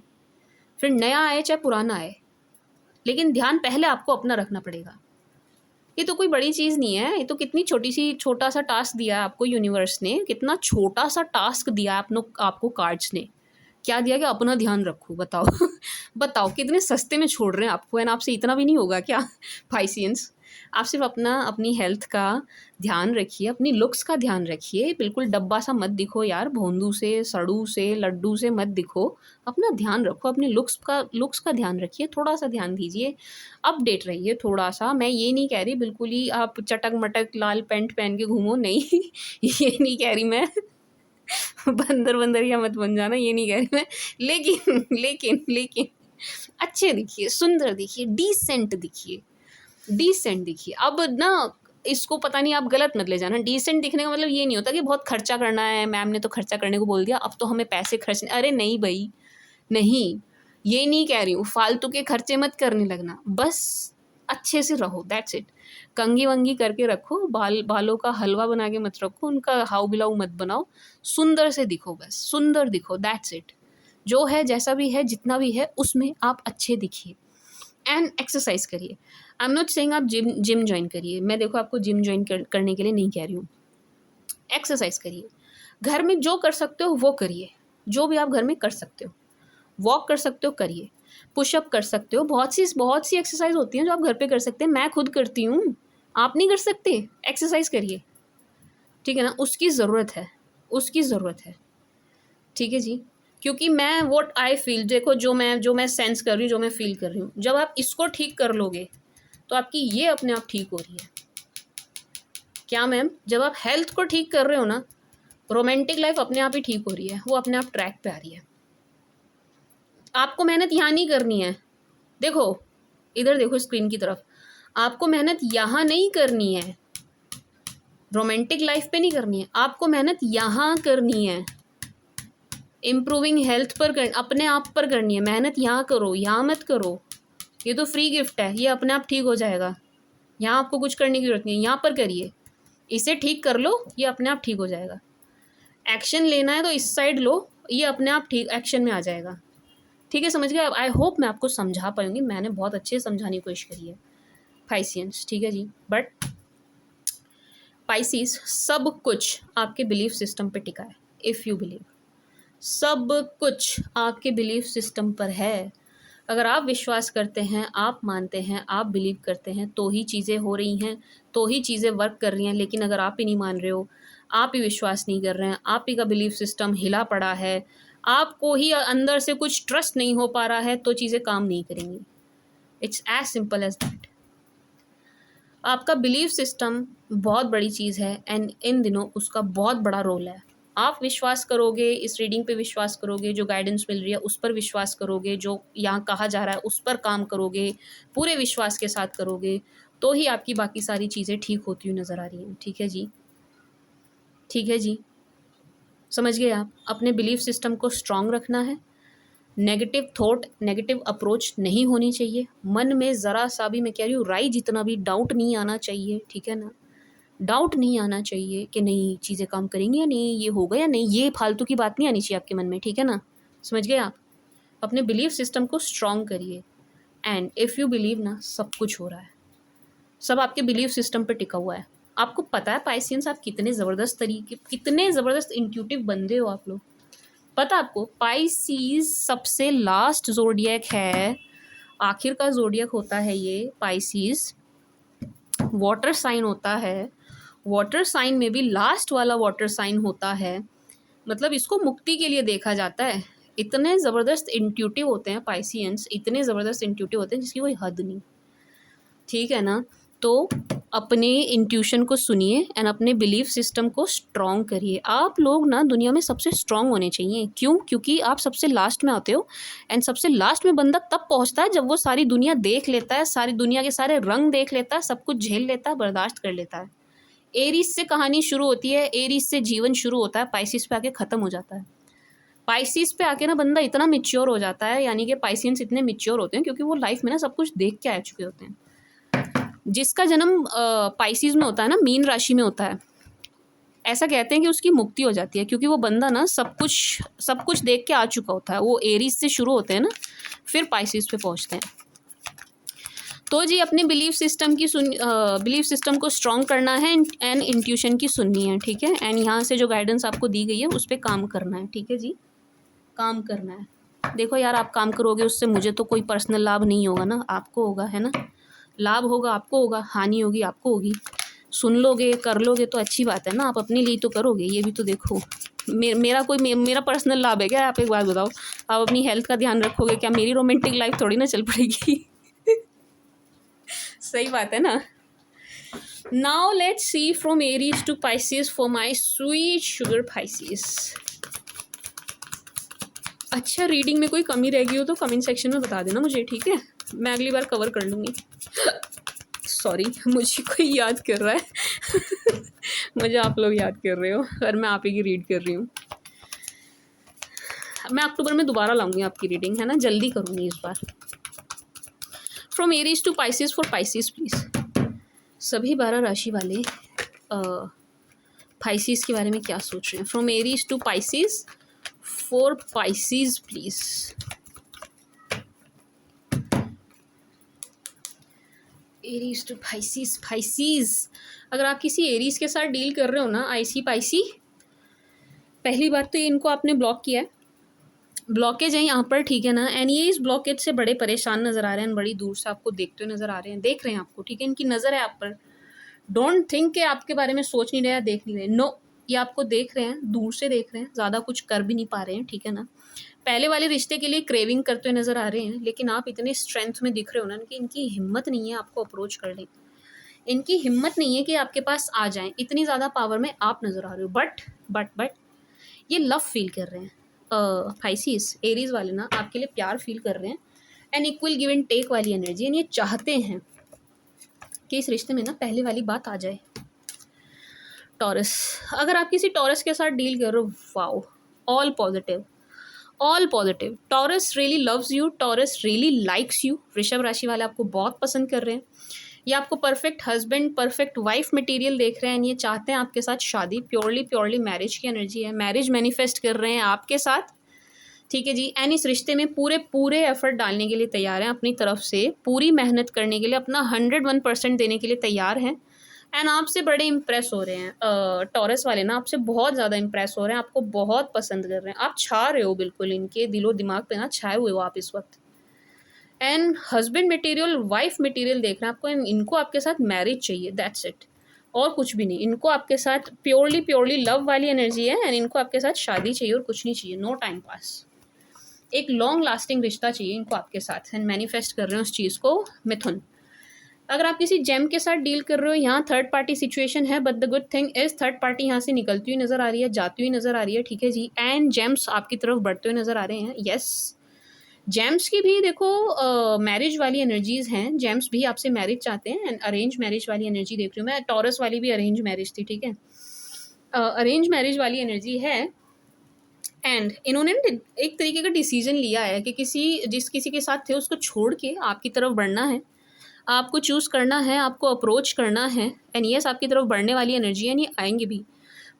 फिर नया आए चाहे पुराना आए, लेकिन ध्यान पहले आपको अपना रखना पड़ेगा। ये तो कोई बड़ी चीज़ नहीं है, ये तो कितनी छोटा सा टास्क दिया है आपको यूनिवर्स ने, कितना छोटा सा टास्क दिया है आपको कार्ड्स ने। क्या दिया कि अपना ध्यान रखो, बताओ बताओ कितने सस्ते में छोड़ रहे हैं आपको, एंड आपसे इतना भी नहीं होगा क्या फाइसियंस। आप सिर्फ अपनी हेल्थ का ध्यान रखिए, अपनी लुक्स का ध्यान रखिए, बिल्कुल डब्बा सा मत दिखो यार, भोंदू से, सड़ू से, लड्डू से मत दिखो, अपना ध्यान रखो, अपने लुक्स का ध्यान रखिए, थोड़ा सा ध्यान दीजिए, अपडेट रहिए थोड़ा सा। मैं ये नहीं कह रही बिल्कुल ही आप चटक मटक लाल पैंट पहन के घूमो, नहीं ये नहीं कह रही मैं बंदर मत बन जाना, ये नहीं कह रही मैं, लेकिन अच्छे दिखिए, सुंदर दिखिए, डिसेंट दिखिए। अब ना इसको पता नहीं, आप गलत मत ले जाना, डिसेंट दिखने का मतलब ये नहीं होता कि बहुत खर्चा करना है, मैम ने तो खर्चा करने को बोल दिया, अब तो हमें पैसे खर्चने, अरे नहीं भाई, नहीं, ये नहीं कह रही हूँ, फालतू के खर्चे मत करने लगना, बस अच्छे से रहो, दैट्स इट। कंघी वंगी करके रखो, बालों का हलवा बना के मत रखो, उनका हाउ बिलाऊ मत बनाओ, सुंदर से दिखो, बस सुंदर दिखो, दैट्स इट। जो है, जैसा भी है, जितना भी है, उसमें आप अच्छे दिखिए एंड एक्सरसाइज करिए। आई एम नॉट सेइंग आप जिम ज्वाइन करिए, मैं देखो आपको जिम ज्वाइन करने के लिए नहीं कह रही हूँ। एक्सरसाइज करिए, घर में जो कर सकते हो वो करिए, जो भी आप घर में कर सकते हो, वॉक कर सकते हो करिए, पुशअप कर सकते हो, बहुत सी एक्सरसाइज होती हैं जो आप घर पे कर सकते हैं, मैं खुद करती हूँ, आप नहीं कर सकते, एक्सरसाइज करिए, ठीक है ना। उसकी ज़रूरत है, ठीक है जी। क्योंकि मैं व्हाट आई फील, देखो जो मैं सेंस कर रही हूँ, जो मैं फील कर रही हूँ, जब आप इसको ठीक कर लोगे तो आपकी ये अपने आप ठीक हो रही है। क्या मैम, जब आप हेल्थ को ठीक कर रहे हो ना, रोमांटिक लाइफ अपने आप ही ठीक हो रही है, वो अपने आप ट्रैक पे आ रही है। आपको मेहनत यहाँ नहीं करनी है, देखो इधर देखो स्क्रीन की तरफ, आपको मेहनत यहाँ नहीं करनी है, रोमांटिक लाइफ पे नहीं करनी है, आपको मेहनत यहाँ करनी है, इम्प्रूविंग हेल्थ पर अपने आप पर करनी है। मेहनत यहाँ करो, यहाँ मत करो, ये तो फ्री गिफ्ट है, ये अपने आप ठीक हो जाएगा, यहाँ आपको कुछ करने की जरूरत नहीं है, यहाँ पर करिए, इसे ठीक कर लो, ये अपने आप ठीक हो जाएगा। एक्शन लेना है तो इस साइड लो, ये अपने आप ठीक एक्शन में आ जाएगा, ठीक है, समझ गए। आई होप मैं आपको समझा पाऊंगी, मैंने बहुत अच्छे से समझाने की कोशिश करी है पाइसियंस, ठीक है जी। बट पाइसिस, सब कुछ आपके बिलीफ सिस्टम पे टिका है, इफ़ यू बिलीव, सब कुछ आपके बिलीफ सिस्टम पर है। अगर आप विश्वास करते हैं, आप मानते हैं, आप बिलीव करते हैं, तो ही चीज़ें हो रही हैं, तो ही चीज़ें वर्क कर रही हैं। लेकिन अगर आप ही नहीं मान रहे हो, आप ही विश्वास नहीं कर रहे हैं, आप ही का बिलीफ सिस्टम हिला पड़ा है, आपको ही अंदर से कुछ ट्रस्ट नहीं हो पा रहा है, तो चीज़ें काम नहीं करेंगी। It's as simple as that, आपका बिलीफ सिस्टम बहुत बड़ी चीज़ है एंड इन दिनों उसका बहुत बड़ा रोल है। आप विश्वास करोगे, इस रीडिंग पे विश्वास करोगे, जो गाइडेंस मिल रही है उस पर विश्वास करोगे, जो यहाँ कहा जा रहा है उस पर काम करोगे, पूरे विश्वास के साथ करोगे, तो ही आपकी बाकी सारी चीज़ें ठीक होती हुई नज़र आ रही हैं। ठीक है जी, ठीक है जी, समझ गए आप? अपने बिलीफ सिस्टम को स्ट्रॉन्ग रखना है। नेगेटिव थॉट, नेगेटिव अप्रोच नहीं होनी चाहिए। मन में ज़रा सा भी, मैं कह रही हूँ राई जितना भी, डाउट नहीं आना चाहिए। ठीक है ना? डाउट नहीं आना चाहिए कि नहीं चीज़ें काम करेंगी या नहीं, ये होगा या नहीं, ये फालतू की बात नहीं आनी चाहिए आपके मन में। ठीक है ना? समझ गए आप? अपने बिलीफ सिस्टम को स्ट्रॉन्ग करिए एंड इफ़ यू बिलीव ना, सब कुछ हो रहा है। सब आपके बिलीफ सिस्टम पे टिका हुआ है। आपको पता है पाइसियंस आप कितने ज़बरदस्त तरीके, कितने ज़बरदस्त इंट्यूटिव बंदे हो आप लोग। पता आपको पाइसिस सबसे लास्ट ज़ोडिएक है, आखिर का ज़ोडिएक होता है ये पाइसिस, वाटर साइन होता है। वाटर साइन में भी लास्ट वाला वाटर साइन होता है, मतलब इसको मुक्ति के लिए देखा जाता है। इतने ज़बरदस्त इंट्यूटिव होते हैं पाइसियंस, इतने ज़बरदस्त इंट्यूटिव होते हैं जिसकी कोई हद नहीं। ठीक है ना? तो अपने इंट्यूशन को सुनिए एंड अपने बिलीफ सिस्टम को स्ट्रॉन्ग करिए। आप लोग ना दुनिया में सबसे स्ट्रॉन्ग होने चाहिए। क्यों? क्योंकि आप सबसे लास्ट में आते हो एंड सबसे लास्ट में बंदा तब पहुंचता है जब वो सारी दुनिया देख लेता है, सारी दुनिया के सारे रंग देख लेता है, सब कुछ झेल लेता है, बर्दाश्त कर लेता है। एरीज से कहानी शुरू होती है, एरीज से जीवन शुरू होता है, पाइसिस पे आके ख़त्म हो जाता है। पाइसिस पे आके ना बंदा इतना मिच्योर हो जाता है, यानी कि पाइसियंस इतने मिच्योर होते हैं क्योंकि वो लाइफ में ना सब कुछ देख के आ चुके होते हैं। जिसका जन्म पाइसिस में होता है ना, मीन राशि में होता है, ऐसा कहते हैं कि उसकी मुक्ति हो जाती है क्योंकि वो बंदा ना सब कुछ देख के आ चुका होता है। वो एरीज से शुरू होते हैं ना, फिर पाइसिस पे पहुंचते हैं। तो जी अपने बिलीफ सिस्टम को स्ट्रॉन्ग करना है एंड इंट्यूशन की सुननी है। ठीक है? एंड यहाँ से जो गाइडेंस आपको दी गई है उस पर काम करना है। ठीक है जी, काम करना है। देखो यार, आप काम करोगे उससे मुझे तो कोई पर्सनल लाभ नहीं होगा ना, आपको होगा, है ना? लाभ होगा आपको, होगा हानि होगी आपको होगी। सुन लोगे, कर लोगे तो अच्छी बात है ना, आप अपने लिए तो करोगे। ये भी तो देखो, मेरा पर्सनल लाभ है क्या? आप एक बात बताओ, आप अपनी हेल्थ का ध्यान रखोगे क्या? मेरी रोमांटिक लाइफ थोड़ी ना चल पड़ेगी। सही बात है ना? Now let's see from Aries to Pisces for my sweet sugar Pisces. अच्छा, रीडिंग में कोई कमी रह गई हो तो कमेंट सेक्शन में बता देना मुझे। ठीक है? मैं अगली बार कवर कर लूँगी। सॉरी, मुझे कोई याद कर रहा है। मुझे आप लोग याद कर रहे हो और मैं आप ही की रीड कर रही हूँ। मैं अक्टूबर में दोबारा लाऊंगी आपकी रीडिंग, है ना? जल्दी करूँगी इस बार। From Aries to Pisces for Pisces please. सभी 12 राशि वाले पाइसिस के बारे में क्या सोच रहे हैं? From Aries to Pisces for Pisces please. Aries to Pisces. Pisces, अगर आप किसी एरीज के साथ डील कर रहे हो ना, आईसी पाइसी, पहली बार तो ये इनको आपने ब्लॉक किया है, ब्लॉकेज है यहाँ पर। ठीक है ना? एंड ये इस ब्लॉकेज से बड़े परेशान नज़र आ रहे हैं, बड़ी दूर से आपको देखते हुए नज़र आ रहे हैं, देख रहे हैं आपको। ठीक है? इनकी नज़र है आप पर। डोंट थिंक कि आपके बारे में सोच नहीं रहे या देख नहीं रहे। नो, ये आपको देख रहे हैं, दूर से देख रहे हैं, ज़्यादा कुछ कर भी नहीं पा रहे हैं। ठीक है ना? पहले वाले रिश्ते के लिए क्रेविंग करते हुए नज़र आ रहे हैं, लेकिन आप इतने स्ट्रेंथ में दिख रहे हो ना कि इनकी हिम्मत नहीं है आपको अप्रोच कर ले। इनकी हिम्मत नहीं है कि आपके पास आ जाएं, इतनी ज़्यादा पावर में आप नज़र आ रहे हो। बट ये लव फील कर रहे हैं। पाइसिस एरीज वाले ना आपके लिए प्यार फील कर रहे हैं and equal give and take वाली एनर्जी। एंड ये चाहते हैं कि इस रिश्ते में ना पहले वाली बात आ जाए। टॉरस, अगर आप किसी टॉरस के साथ डील कर रहे हो, wow, all positive, all positive. Taurus really loves you, taurus really likes you. वृषभ राशि वाले आपको बहुत पसंद कर रहे हैं, ये आपको perfect husband, perfect wife material देख रहे हैं। ये चाहते हैं आपके साथ शादी, प्योरली मैरिज की एनर्जी है, मैरिज मैनिफेस्ट कर रहे हैं आपके साथ। ठीक है जी? एंड इस रिश्ते में पूरे एफर्ट डालने के लिए तैयार हैं, अपनी तरफ से पूरी मेहनत करने के लिए, अपना 101% देने के लिए तैयार हैं। एंड आपसे बड़े इम्प्रेस हो रहे हैं। टॉरस वाले ना आपसे बहुत ज़्यादा इम्प्रेस हो रहे हैं, आपको बहुत पसंद कर रहे हैं, आप छा रहे हो बिल्कुल इनके दिलो दिमाग पे ना, छाए हुए हो आप इस वक्त। And husband material, wife material देख रहे हैं आपको। इनको आपके साथ मैरिज चाहिए, दैट्स इट, और कुछ भी नहीं। इनको आपके साथ प्योरली लव वाली एनर्जी है एंड इनको आपके साथ शादी चाहिए और कुछ नहीं चाहिए। नो टाइम पास, एक लॉन्ग लास्टिंग रिश्ता चाहिए इनको आपके साथ। एंड मैनिफेस्ट कर रहे हैं उस चीज़ को। मिथुन, अगर आप किसी जेम के साथ डील कर रहे हो, यहाँ थर्ड पार्टी सिचुएशन है, but the good thing is third party यहाँ से निकलती हुई नजर आ रही है, जाती हुई नजर आ रही है, ठीक है जी। एंड जेम्स आपकी तरफ बढ़ते हुए नजर आ रहे हैं। यस, जेम्स की भी देखो मैरिज वाली एनर्जीज हैं, जेम्स भी आपसे मैरिज चाहते हैं एंड अरेंज मैरिज वाली एनर्जी देख रही हूँ मैं। टॉरस वाली भी अरेंज मैरिज थी, ठीक है, अरेंज मैरिज वाली एनर्जी है। एंड इन्होंने एक तरीके का डिसीजन लिया है कि जिस किसी के साथ थे उसको छोड़ के आपकी तरफ बढ़ना है, आपको चूज़ करना है, आपको अप्रोच करना है। एंड यस, आपकी तरफ बढ़ने वाली एनर्जी है, ये आएंगे भी,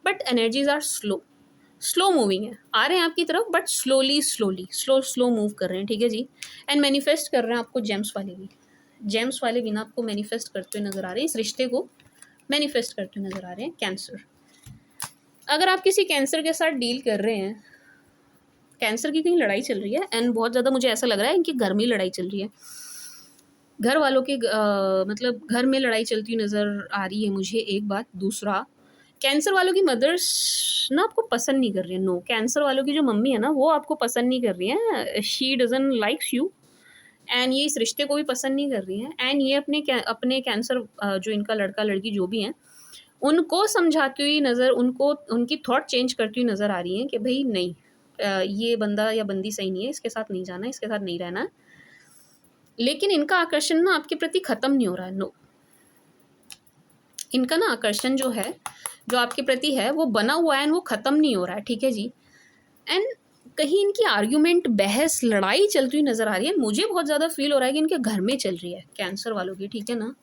but energies are slow moving है, आ रहे हैं आपकी तरफ बट स्लो मूव कर रहे हैं, ठीक है जी। एंड मैनिफेस्ट कर रहे हैं आपको, जेम्स वाले भी ना आपको मैनिफेस्ट करते हुए नजर आ रहे हैं, इस रिश्ते को मैनिफेस्ट करते हुए नजर आ रहे हैं। कैंसर, अगर आप किसी कैंसर के साथ डील कर रहे हैं, कैंसर की कहीं लड़ाई चल रही है एंड बहुत ज़्यादा मुझे ऐसा लग रहा है इनकी घर में लड़ाई चल रही है, घर वालों के मतलब घर में लड़ाई चलती हुई नज़र आ रही है मुझे, एक बात। दूसरा, कैंसर वालों की मदर्स ना आपको पसंद नहीं कर रही है। नो, कैंसर वालों की जो मम्मी है ना वो आपको पसंद नहीं कर रही है, she doesn't likes you and ये इस रिश्ते को भी पसंद नहीं कर रही है। एंड ये अपने कैंसर जो इनका लड़का लड़की जो भी हैं उनको समझाती हुई नज़र, उनको उनकी थॉट चेंज करती हुई नज़र आ रही हैं कि भाई नहीं, ये बंदा या बंदी सही नहीं है, इसके साथ नहीं जाना है, इसके साथ नहीं रहना है। लेकिन इनका आकर्षण ना आपके प्रति ख़त्म नहीं हो रहा है। नो, इनका ना आकर्षण जो है, जो आपके प्रति है, वो बना हुआ है एंड वो ख़त्म नहीं हो रहा है, ठीक है जी। एंड कहीं इनकी आर्ग्यूमेंट, बहस, लड़ाई चलती हुई नज़र आ रही है। मुझे बहुत ज़्यादा फील हो रहा है कि इनके घर में चल रही है कैंसर वालों की, ठीक है ना।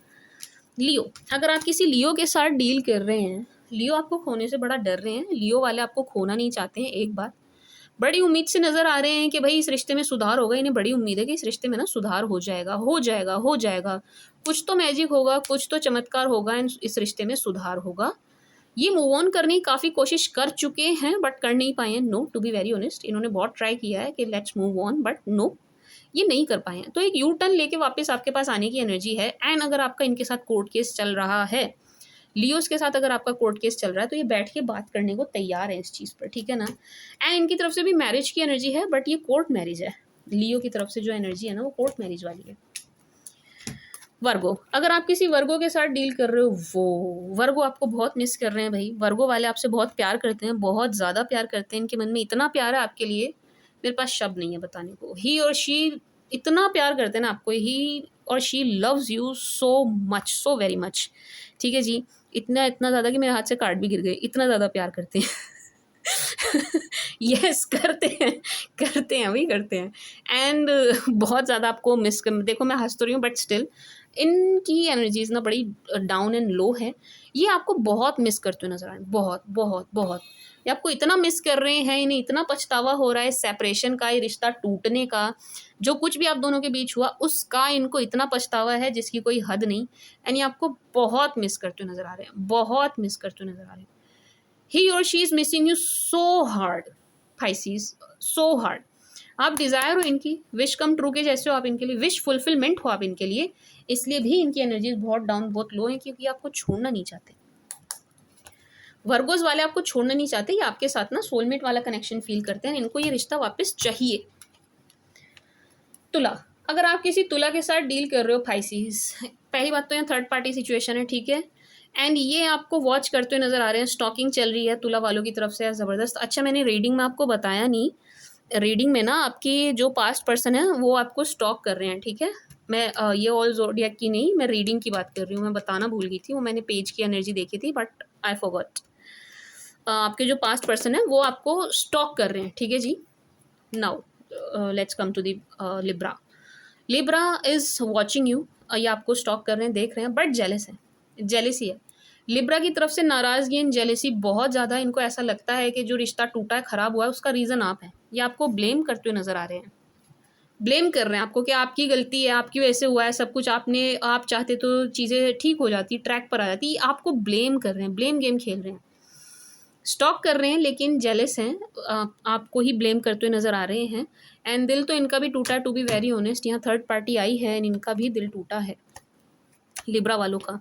लियो, अगर आप किसी लियो के साथ डील कर रहे हैं, लियो आपको खोने से बड़ा डर रहे हैं, लियो वाले आपको खोना नहीं चाहते हैं। एक बात, बड़ी उम्मीद से नज़र आ रहे हैं कि भाई इस रिश्ते में सुधार होगा, इन्हें बड़ी उम्मीद है कि इस रिश्ते में ना सुधार हो जाएगा, हो जाएगा, हो जाएगा, कुछ तो मैजिक होगा, कुछ तो चमत्कार होगा एंड इस रिश्ते में सुधार होगा। ये मूव ऑन करने की काफ़ी कोशिश कर चुके हैं बट कर नहीं पाए हैं। No, to be very honest, इन्होंने बहुत ट्राई किया है कि let's move on, but no, ये नहीं कर पाए हैं। तो एक यू टर्न लेके वापस आपके पास आने की एनर्जी है। एंड अगर आपका इनके साथ कोर्ट केस चल रहा है, लियोस के साथ अगर आपका कोर्ट केस चल रहा है, तो ये बैठ के बात करने को तैयार है इस चीज़ पर, ठीक है ना। एंड इनकी तरफ से भी मैरिज की एनर्जी है, बट ये कोर्ट मैरिज है। लियो की तरफ से जो एनर्जी है ना वो कोर्ट मैरिज वाली है। वर्गो, अगर आप किसी वर्गो के साथ डील कर रहे हो, वो वर्गो आपको बहुत मिस कर रहे हैं भाई। वर्गो वाले आपसे बहुत प्यार करते हैं, बहुत ज़्यादा प्यार करते हैं, इनके मन में इतना प्यार है आपके लिए, मेरे पास शब्द नहीं है बताने को। ही और शी इतना प्यार करते हैं ना आपको, ही और she loves you so much, so very much, ठीक है जी। इतना इतना ज़्यादा कि मेरे हाथ से कार्ड भी गिर गए, इतना ज़्यादा प्यार करते हैं। यस, करते हैं वही करते हैं। एंड बहुत ज़्यादा आपको मिस कर, देखो मैं हंस तो रही हूँ बट स्टिल इनकी एनर्जीज ना बड़ी डाउन एंड लो है। ये आपको बहुत मिस करते हुए नजर आ रहे हैं, बहुत बहुत बहुत। ये आपको इतना मिस कर रहे हैं, इन्हें इतना पछतावा हो रहा है सेपरेशन का, ये रिश्ता टूटने का, जो कुछ भी आप दोनों के बीच हुआ उसका इनको इतना पछतावा है जिसकी कोई हद नहीं। एंड ये आपको बहुत मिस करते हुए नजर आ रहे हैं, बहुत मिस करते हुए नजर आ रहे हैं। ही और she is missing you so hard Pisces, so hard. आप डिज़ायर हो इनकी, विश कम ट्रू के जैसे हो आप इनके लिए, विश फुलफिलमेंट हो आप इनके लिए, इसलिए भी इनकी एनर्जीज बहुत डाउन, बहुत लो हैं, क्योंकि आपको छोड़ना नहीं चाहते। वर्गोस वाले आपको छोड़ना नहीं चाहते, ये आपके साथ ना सोलमेट वाला कनेक्शन फील करते हैं, इनको ये रिश्ता वापस चाहिए। तुला, अगर आप किसी तुला के साथ डील कर रहे हो पाइसीज, पहली बात तो यहाँ थर्ड पार्टी सिचुएशन है, ठीक है। एंड ये आपको वॉच करते हुए नजर आ रहे हैं, स्टॉकिंग चल रही है तुला वालों की तरफ से ज़बरदस्त। अच्छा, मैंने रीडिंग में आपको बताया नहीं, रीडिंग में ना आपकी जो पास्ट पर्सन है वो आपको स्टॉक कर रहे हैं, ठीक है। मैं ये ऑल ज़ोडिएक की नहीं, मैं रीडिंग की बात कर रही हूँ, मैं बताना भूल गई थी, वो मैंने पेज की एनर्जी देखी थी बट आई फॉरगॉट। आपके जो पास्ट पर्सन है वो आपको स्टॉक कर रहे हैं, ठीक है जी। Now let's come to the Libra. Libra is watching you, ये आपको स्टॉक कर रहे हैं, देख रहे हैं, बट जेलस है, जेलसी है। लिब्रा की तरफ से नाराज़गी एंड जेलसी बहुत ज़्यादा, इनको ऐसा लगता है कि जो रिश्ता टूटा है, ख़राब हुआ है, उसका रीज़न आप हैं। ये आपको ब्लेम करते हुए नज़र आ रहे हैं, ब्लेम कर रहे हैं आपको कि आपकी गलती है, आपकी वजह से हुआ है सब कुछ, आप चाहते तो चीज़ें ठीक हो जाती, ट्रैक पर आ जाती। आपको ब्लेम कर रहे हैं, ब्लेम गेम खेल रहे हैं, स्टॉक कर रहे हैं लेकिन जेलस हैं, आपको ही ब्लेम करते हुए नज़र आ रहे हैं। एंड दिल तो इनका भी टूटा, टू बी वेरी ऑनेस्ट, यहाँ थर्ड पार्टी आई है एंड इनका भी दिल टूटा है, लिब्रा वालों का।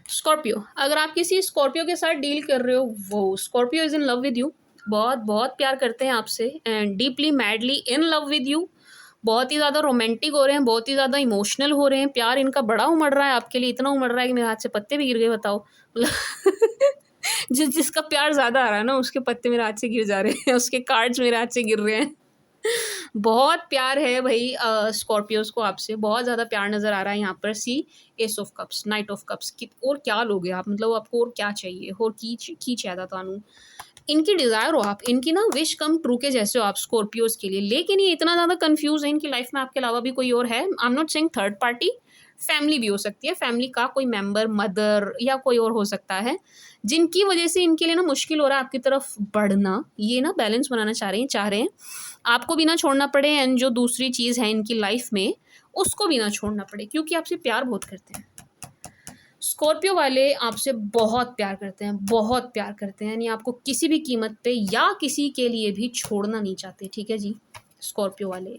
स्कॉर्पियो, अगर आप किसी स्कॉर्पियो के साथ डील कर रहे हो, वो Scorpio is in love with you, बहुत बहुत प्यार करते हैं आपसे and deeply madly in love with you, बहुत ही ज़्यादा रोमांटिक हो रहे हैं, बहुत ही ज़्यादा इमोशनल हो रहे हैं, प्यार इनका बड़ा उमड़ रहा है आपके लिए, इतना उमड़ रहा है कि मेरे हाथ से पत्ते भी गिर गए, बताओ। जिसका प्यार ज़्यादा आ रहा है ना, उसके पत्ते मेरे हाथ से गिर जा रहे हैं, उसके कार्ड्स मेरे हाथ से गिर रहे हैं। बहुत प्यार है भाई स्कॉर्पियोज़ को आपसे, बहुत ज़्यादा प्यार नज़र आ रहा है यहाँ पर। See ace of cups, knight of cups, कि और क्या लोगे आप, मतलब आपको और क्या चाहिए, और की चाहता तानू इनकी डिज़ायर हो आप, इनकी ना विश कम ट्रू के जैसे हो आप स्कॉर्पियोज़ के लिए। लेकिन ये इतना ज़्यादा कंफ्यूज है, इनकी लाइफ में आपके अलावा भी कोई और है। I am not saying third party, family भी हो सकती है, फैमिली का कोई मेंबर, मदर या कोई और हो सकता है, जिनकी वजह से इनके लिए ना मुश्किल हो रहा है आपकी तरफ बढ़ना। ये ना बैलेंस बनाना चाह रहे हैं आपको भी ना छोड़ना पड़े, एंड जो दूसरी चीज़ है इनकी लाइफ में उसको भी ना छोड़ना पड़े, क्योंकि आपसे प्यार बहुत करते हैं। स्कॉर्पियो वाले आपसे बहुत प्यार करते हैं, बहुत प्यार करते हैं, यानी आपको किसी भी कीमत पे या किसी के लिए भी छोड़ना नहीं चाहते, ठीक है जी। स्कॉर्पियो वाले,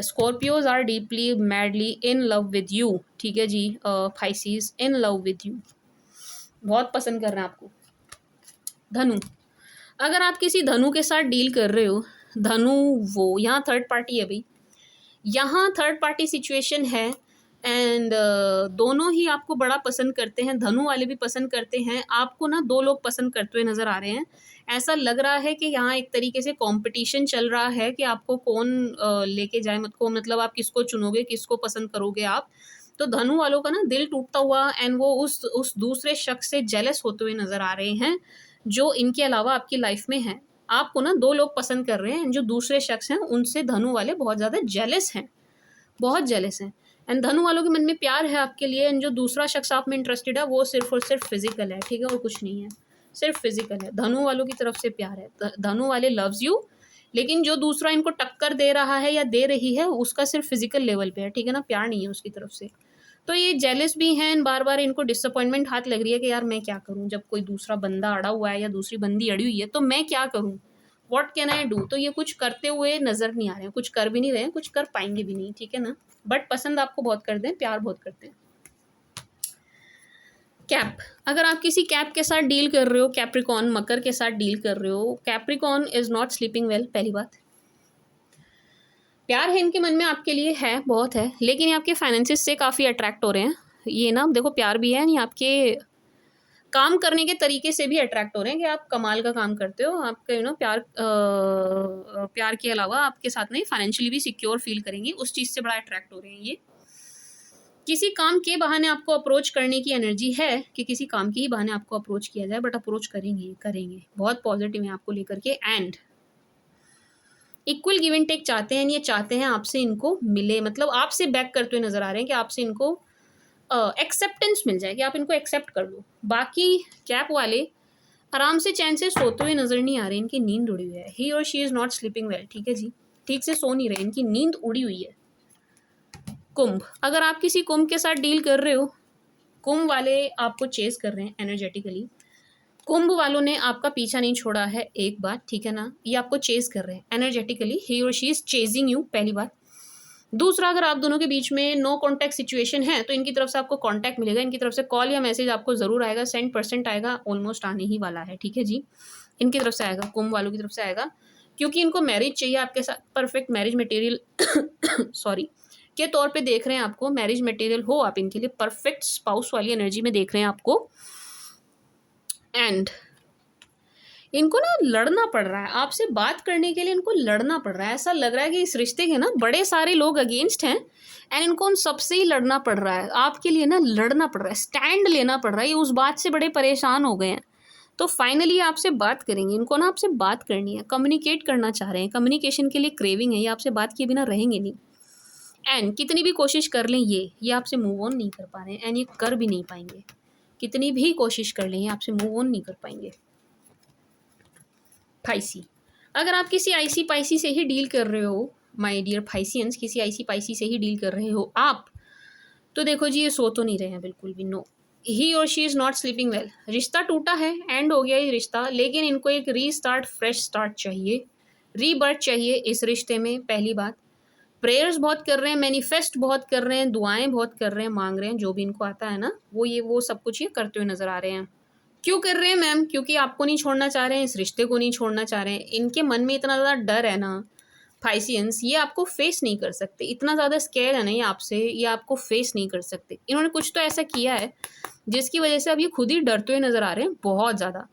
Scorpios are deeply madly in love with you, ठीक है जी। Pisces in love with you, बहुत पसंद कर रहे हैं आपको। धनु, अगर आप किसी धनु के साथ डील कर रहे हो, धनु वो यहाँ थर्ड पार्टी है भाई, यहाँ थर्ड पार्टी सिचुएशन है, एंड दोनों ही आपको बड़ा पसंद करते हैं, धनु वाले भी पसंद करते हैं आपको ना, दो लोग पसंद करते हुए नज़र आ रहे हैं। ऐसा लग रहा है कि यहाँ एक तरीके से कंपटीशन चल रहा है कि आपको कौन लेके जाए, मतलब आप किसको चुनोगे, किसको पसंद करोगे आप। तो धनु वालों का ना दिल टूटता हुआ, एंड वो उस दूसरे शख्स से जेलस होते हुए नज़र आ रहे हैं जो इनके अलावा आपकी लाइफ में है। आपको ना दो लोग पसंद कर रहे हैं, जो दूसरे शख्स हैं उनसे धनु वाले बहुत ज़्यादा जेलस हैं, बहुत जेलस हैं। एंड धनु वालों के मन में प्यार है आपके लिए, एंड जो दूसरा शख्स आप में इंटरेस्टेड है वो सिर्फ और सिर्फ फिजिकल है, ठीक है, और कुछ नहीं है, सिर्फ फिजिकल है। धनु वालों की तरफ से प्यार है, धनु वाले लव्स यू, लेकिन जो दूसरा इनको टक्कर दे रहा है या दे रही है उसका सिर्फ फिजिकल लेवल पे है, ठीक है ना, प्यार नहीं है उसकी तरफ से। तो ये जेलस भी हैं, बार बार इनको डिसअपॉइंटमेंट हाथ लग रही है कि यार मैं क्या करूं, जब कोई दूसरा बंदा अड़ा हुआ है या दूसरी बंदी अड़ी हुई है तो मैं क्या करूं, व्हाट कैन आई डू। तो ये कुछ करते हुए नज़र नहीं आ रहे हैं, कुछ कर भी नहीं रहे हैं, कुछ कर पाएंगे भी नहीं, ठीक है ना, बट पसंद आपको बहुत करते हैं, प्यार बहुत करते हैं। कैप, अगर आप किसी कैप के साथ डील कर रहे हो, कैप्रिकॉन मकर के साथ डील कर रहे हो, Capricorn is not sleeping well. पहली बात, प्यार है इनके मन में आपके लिए, है बहुत है, लेकिन ये आपके फाइनेंसिस से काफ़ी अट्रैक्ट हो रहे हैं। ये ना देखो प्यार भी है, नहीं आपके काम करने के तरीके से भी अट्रैक्ट हो रहे हैं कि आप कमाल का काम करते हो, आपका प्यार के अलावा आपके साथ में फाइनेंशियली भी सिक्योर फील करेंगी, उस चीज़ से बड़ा अट्रैक्ट हो रहे हैं ये। किसी काम के बहाने आपको अप्रोच करने की एनर्जी है कि किसी काम के ही बहाने आपको अप्रोच किया जाए, बट अप्रोच करेंगे, बहुत पॉजिटिव है आपको लेकर के। And equal give and take चाहते हैं, ये चाहते हैं आपसे इनको मिले, मतलब आपसे बैक करते हुए नजर आ रहे हैं कि आपसे इनको एक्सेप्टेंस मिल जाए, कि आप इनको एक्सेप्ट कर लो। बाकी कैप वाले आराम से चैन से सोते हुए नजर नहीं आ रहे, इनकी नींद उड़ी हुई है, ही और she is not sleeping well, ठीक है जी, ठीक से सो नहीं रहे, इनकी नींद उड़ी हुई है। कुंभ, अगर आप किसी कुंभ के साथ डील कर रहे हो, कुंभ वाले आपको चेस कर रहे हैं एनर्जेटिकली, कुंभ वालों ने आपका पीछा नहीं छोड़ा है, एक बात, ठीक है ना, ये आपको चेस कर रहे हैं एनर्जेटिकली, ही और शी इज चेजिंग यू, पहली बात। दूसरा, अगर आप दोनों के बीच में नो कॉन्टैक्ट सिचुएशन है तो इनकी तरफ से आपको कॉन्टैक्ट मिलेगा, इनकी तरफ से कॉल या मैसेज आपको ज़रूर आएगा, 100% आएगा, ऑलमोस्ट आने ही वाला है, ठीक है जी, इनकी तरफ से आएगा, कुंभ वालों की तरफ से आएगा, क्योंकि इनको मैरिज चाहिए आपके साथ, परफेक्ट मैरिज मटेरियल सॉरी के तौर पे देख रहे हैं आपको, मैरिज मटेरियल हो आप इनके लिए, परफेक्ट स्पाउस वाली एनर्जी में देख रहे हैं आपको। एंड इनको ना लड़ना पड़ रहा है आपसे बात करने के लिए, इनको लड़ना पड़ रहा है, ऐसा लग रहा है कि इस रिश्ते के ना बड़े सारे लोग अगेंस्ट हैं, एंड इनको उन सबसे ही लड़ना पड़ रहा है, आपके लिए ना लड़ना पड़ रहा है, स्टैंड लेना पड़ रहा है, ये उस बात से बड़े परेशान हो गए हैं। तो फाइनली आपसे बात करेंगे, इनको ना आपसे बात करनी है, कम्युनिकेट करना चाह रहे हैं, कम्युनिकेशन के लिए क्रेविंग है, ये आपसे बात किए बिना रहेंगे नहीं। एंड कितनी भी कोशिश कर लें ये आपसे मूव ऑन नहीं कर पा रहे हैं, एंड ये कर भी नहीं पाएंगे, कितनी भी कोशिश कर लें ये आपसे मूव ऑन नहीं कर पाएंगे। फाइसी, अगर आप किसी आईसी पाइसी से ही डील कर रहे हो, माय डियर फाइसियंस, किसी आईसी पाइसी से ही डील कर रहे हो आप, तो देखो जी ये सो तो नहीं रहे हैं बिल्कुल भी, नो, ही और she is not sleeping well. रिश्ता टूटा है, एंड हो गया ये रिश्ता, लेकिन इनको एक रीस्टार्ट, फ्रेश स्टार्ट चाहिए, रीबर्थ चाहिए इस रिश्ते में। पहली बात, प्रेयर्स बहुत कर रहे हैं, मैनिफेस्ट बहुत कर रहे हैं, दुआएं बहुत कर रहे हैं, मांग रहे हैं, जो भी इनको आता है ना वो सब कुछ ये करते हुए नजर आ रहे हैं। क्यों कर रहे हैं मैम? क्योंकि आपको नहीं छोड़ना चाह रहे हैं, इस रिश्ते को नहीं छोड़ना चाह रहे हैं, इनके मन में इतना ज़्यादा डर है ना, पाइसियंस ये आपको फेस नहीं कर सकते, इतना ज़्यादा स्केयर है ना ये आपसे, ये आपको फेस नहीं कर सकते। इन्होंने कुछ तो ऐसा किया है जिसकी वजह से अब ये खुद ही डरते हुए नज़र आ रहे हैं बहुत ज़्यादा।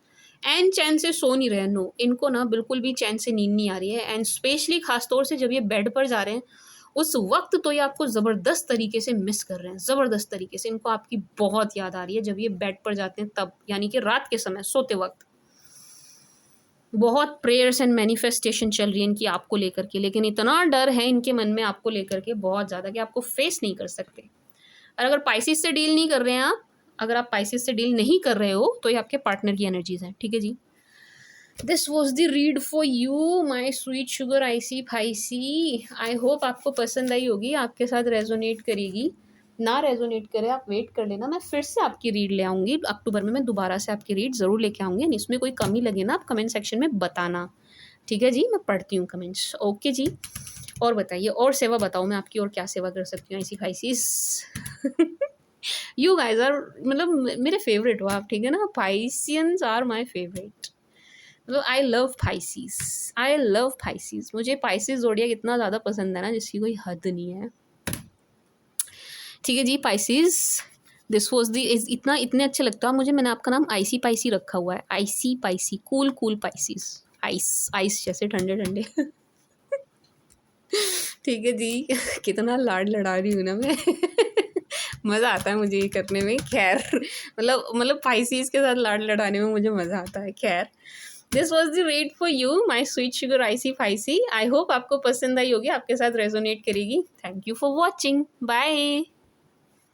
एंड चैन से सो नहीं रहे हैं, नो, इनको ना बिल्कुल भी चैन से नींद नहीं आ रही है। एंड स्पेशली खासतौर से जब ये बेड पर जा रहे हैं उस वक्त तो ये आपको ज़बरदस्त तरीके से मिस कर रहे हैं, ज़बरदस्त तरीके से इनको आपकी बहुत याद आ रही है जब ये बेड पर जाते हैं तब, यानी कि रात के समय सोते वक्त। बहुत प्रेयर्स एंड मैनिफेस्टेशन चल रही है इनकी आपको लेकर के, लेकिन इतना डर है इनके मन में आपको लेकर के बहुत ज़्यादा कि आपको फेस नहीं कर सकते। और अगर पाइसिस से डील नहीं कर रहे हैं आप, अगर आप पाइसिस से डील नहीं कर रहे हो तो ये आपके पार्टनर की एनर्जीज हैं, ठीक है जी। This was the read for you my sweet sugar icy Piscy. I hope आपको पसंद आई होगी, आपके साथ रेजोनेट करेगी। ना रेजोनेट करे आप वेट कर लेना, मैं फिर से आपकी रीड ले आऊँगी अक्टूबर में, मैं दोबारा से आपकी रीड ज़रूर लेके आऊँगी। एंड इसमें कोई कमी लगे ना आप कमेंट सेक्शन में बताना, ठीक है जी। मैं पढ़ती हूँ कमेंट्स, ओके जी। और बताइए, और सेवा बताओ मैं आपकी और क्या सेवा कर सकती हूँ ऐसी फाइसीस। यू गाइज आर मतलब मेरे फेवरेट हो आप, ठीक है ना। पाइसियंस आर माई फेवरेट, मतलब I love Pisces, I love Pisces. मुझे पाइसिस जोडियाक इतना ज़्यादा पसंद है ना जिसकी कोई हद नहीं है, ठीक है जी। पाइसिस दिस वॉज दी, इतना इतने अच्छे लगता है मुझे, मैंने आपका नाम आईसी पाइसी रखा हुआ है, IC Pisces, cool cool Pisces, ice ice जैसे ठंडे ठंडे। ठीक है जी। कितना लाड लड़ा रही हूँ ना मैं। मज़ा आता है मुझे ये करने में, खैर मतलब पाइसिस के साथ लाड लड़ाने में मुझे मज़ा आता है। खैर, this was the read for you my sweet sugar icy Piscy. I hope आपको पसंद आई होगी, आपके साथ रेजोनेट करेगी। Thank you for watching, bye.